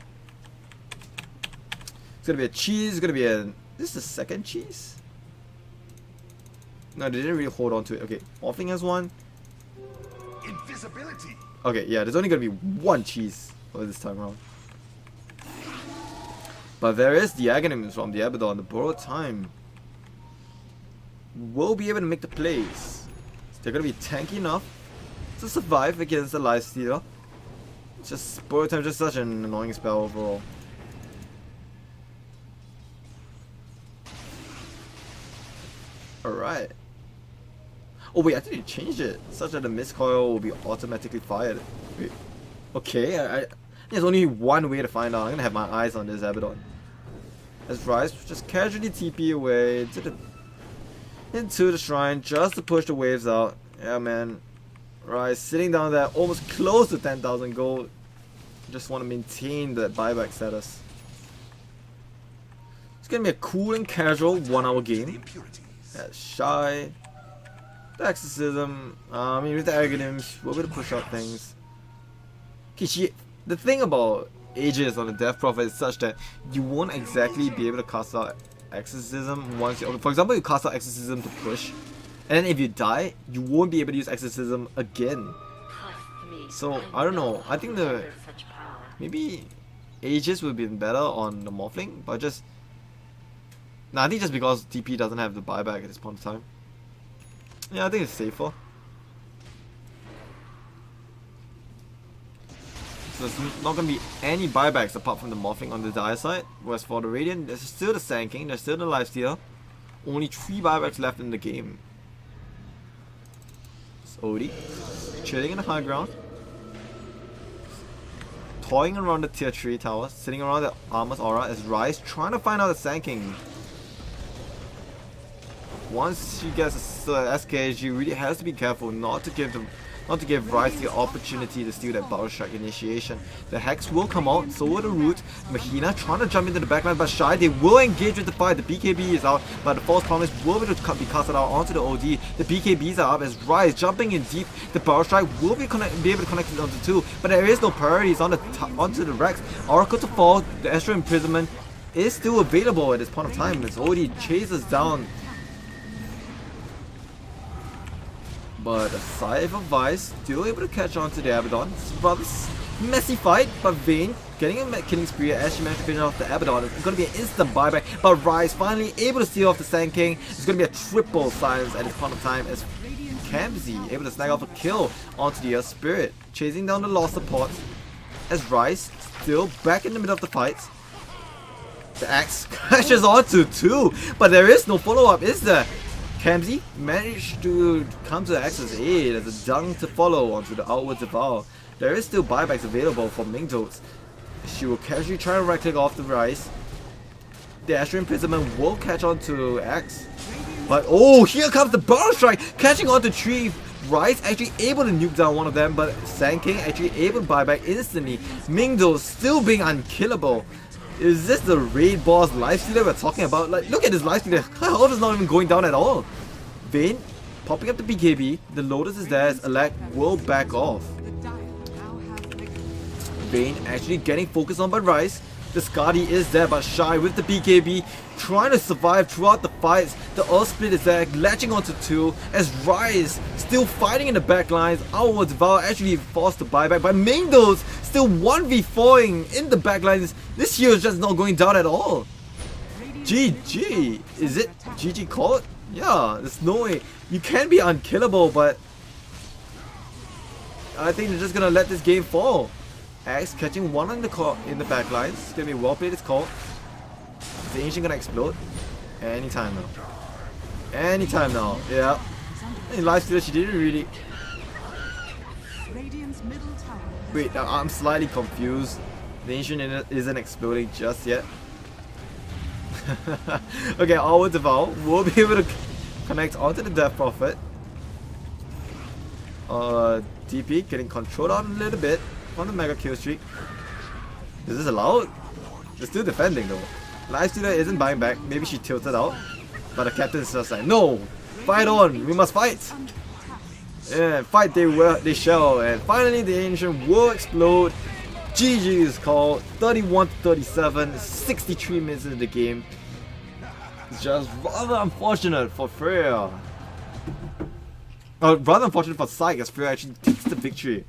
It's gonna be a cheese. It's gonna be a. This is the second cheese? No, they didn't really hold on to it. Okay, Offing has one. Invisibility. Okay, yeah, there's only gonna be one cheese for this time around. But there is the Aghanims from the Abaddon. The borrowed time will be able to make the plays. They're gonna be tanky enough to survive against the Lifestealer. Just borrowed time, just such an annoying spell overall. Alright. Oh wait, I think they changed it such that the mist coil will be automatically fired. Wait. Okay, there's only one way to find out. I'm gonna have my eyes on this Abaddon. As Rise just casually TP away into the shrine just to push the waves out. Yeah, man. Rise sitting down there, almost close to 10,000 gold. Just want to maintain that buyback status. It's gonna be a cool and casual 1 hour game. That's Shy. The Exorcism. I mean, with the Aghanims, we're able to push out things. Okay, the thing about Aegis on the Death Prophet is such that you won't exactly be able to cast out Exorcism once you. For example, you cast out Exorcism to push, and then if you die, you won't be able to use Exorcism again. So I don't know. I think Maybe Aegis would be better on the Morphling, but just... Nah, I think just because TP doesn't have the buyback at this point in time. Yeah, I think it's safer. So there's not going to be any buybacks apart from the Morphling on the dire side. Whereas for the Radiant, there's still the Sand King, there's still the Lifestealer. Only 3 buybacks left in the game. It's Odie, chilling in the high ground. Toying around the tier 3 tower, sitting around the Armor's Aura as Ryze trying to find out the Sand King. Once she gets a SK, she really has to be careful not to give Ryze the opportunity to steal that Battle Strike initiation. The Hex will come out, so will the Root. Mahina trying to jump into the backline, but Shy, they will engage with the fight. The BKB is out, but the False Promise will be casted out onto the OD. The BKBs are up as Ryze jumping in deep. The Battle Strike will be able to connect it onto 2, but there is no priorities onto the Rex. Oracle to fall, the Astral Imprisonment is still available at this point of time as OD chases down. But aside from Vice, still able to catch on to the Abaddon. It's a rather messy fight, but Vayne getting a killing spree as she managed to finish off the Abaddon. It's going to be an instant buyback, but Ryze finally able to steal off the Sand King. It's going to be a triple silence at this point of time as Kamzi able to snag off a kill onto the Earth Spirit, chasing down the lost support as Ryze still back in the middle of the fight. The axe crashes onto 2, but there is no follow-up, is there? Kamzi managed to come to the Axe's aid as a dunk to follow onto the Outward Devour. There is still buybacks available for Mingdots. She will casually try to right click off the Ryze. The Astral Imprisonment will catch on to Axe. But oh, here comes the Battle Strike catching on to 3. Ryze actually able to nuke down one of them, but Sand King actually able to buyback instantly. Mingdos still being unkillable. Is this the raid boss lifestealer we're talking about? Like, look at this lifestealer. Her health is not even going down at all. Vayne popping up the BKB. The Lotus is there as Alec will back off. Vayne actually getting focused on by Ryze. The Skadi is there, but Shy with the BKB trying to survive throughout the fights. The Earth Split is there, latching onto 2 as Ryze still fighting in the back lines. Outward Devour actually forced to buyback, but Mingdos still 1v4ing in the back lines. This hero is just not going down at all. GG. Is it GG called? Yeah, there's no way. You can be unkillable, but I think they're just gonna let this game fall. Axe catching one in the back lines. It's gonna be well played, it's called. Is the Ancient gonna explode? Anytime now. Anytime now, yeah. In Lifestealer, she didn't really... Wait, I'm slightly confused. The Ancient isn't exploding just yet. Okay, Outward Devour will be able to connect onto the Death Prophet. DP getting controlled on a little bit on the mega kill streak. Is this allowed? They're still defending though. Lifestealer isn't buying back. Maybe she tilted out. But the captain is just like, no! Fight on! We must fight! Yeah, fight they shall. And finally the Ancient will explode. GG is called. 31-37. 63 minutes into the game. It's just rather unfortunate for Freya. Rather unfortunate for PsyQ as Freya actually takes the victory.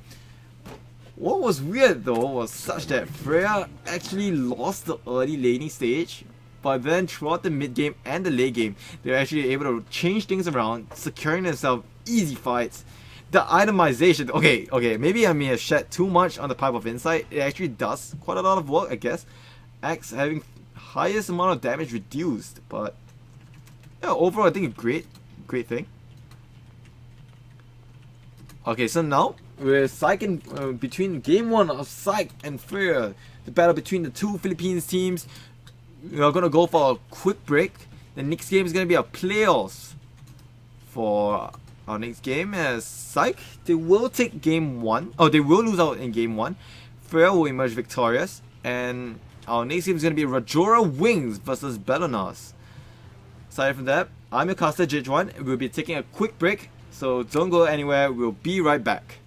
What was weird though was such that Freya actually lost the early laning stage, but then throughout the mid game and the late game, they were actually able to change things around, securing themselves easy fights. The itemization, okay, maybe I may have shed too much on the Pipe of Insight. It actually does quite a lot of work, I guess. Axe having highest amount of damage reduced, but yeah, overall I think a great thing. Okay, so now we're PsyQ between game 1 of PsyQ and Freya, the battle between the two Philippines teams. We are gonna go for a quick break. The next game is gonna be a playoffs for our next game as PsyQ. They will take game 1. Oh, they will lose out in game 1. Freya will emerge victorious, and our next game is gonna be Rajora Wings versus Belonas. Aside from that, I'm your caster Jitjuan. We'll be taking a quick break. So don't go anywhere, we'll be right back.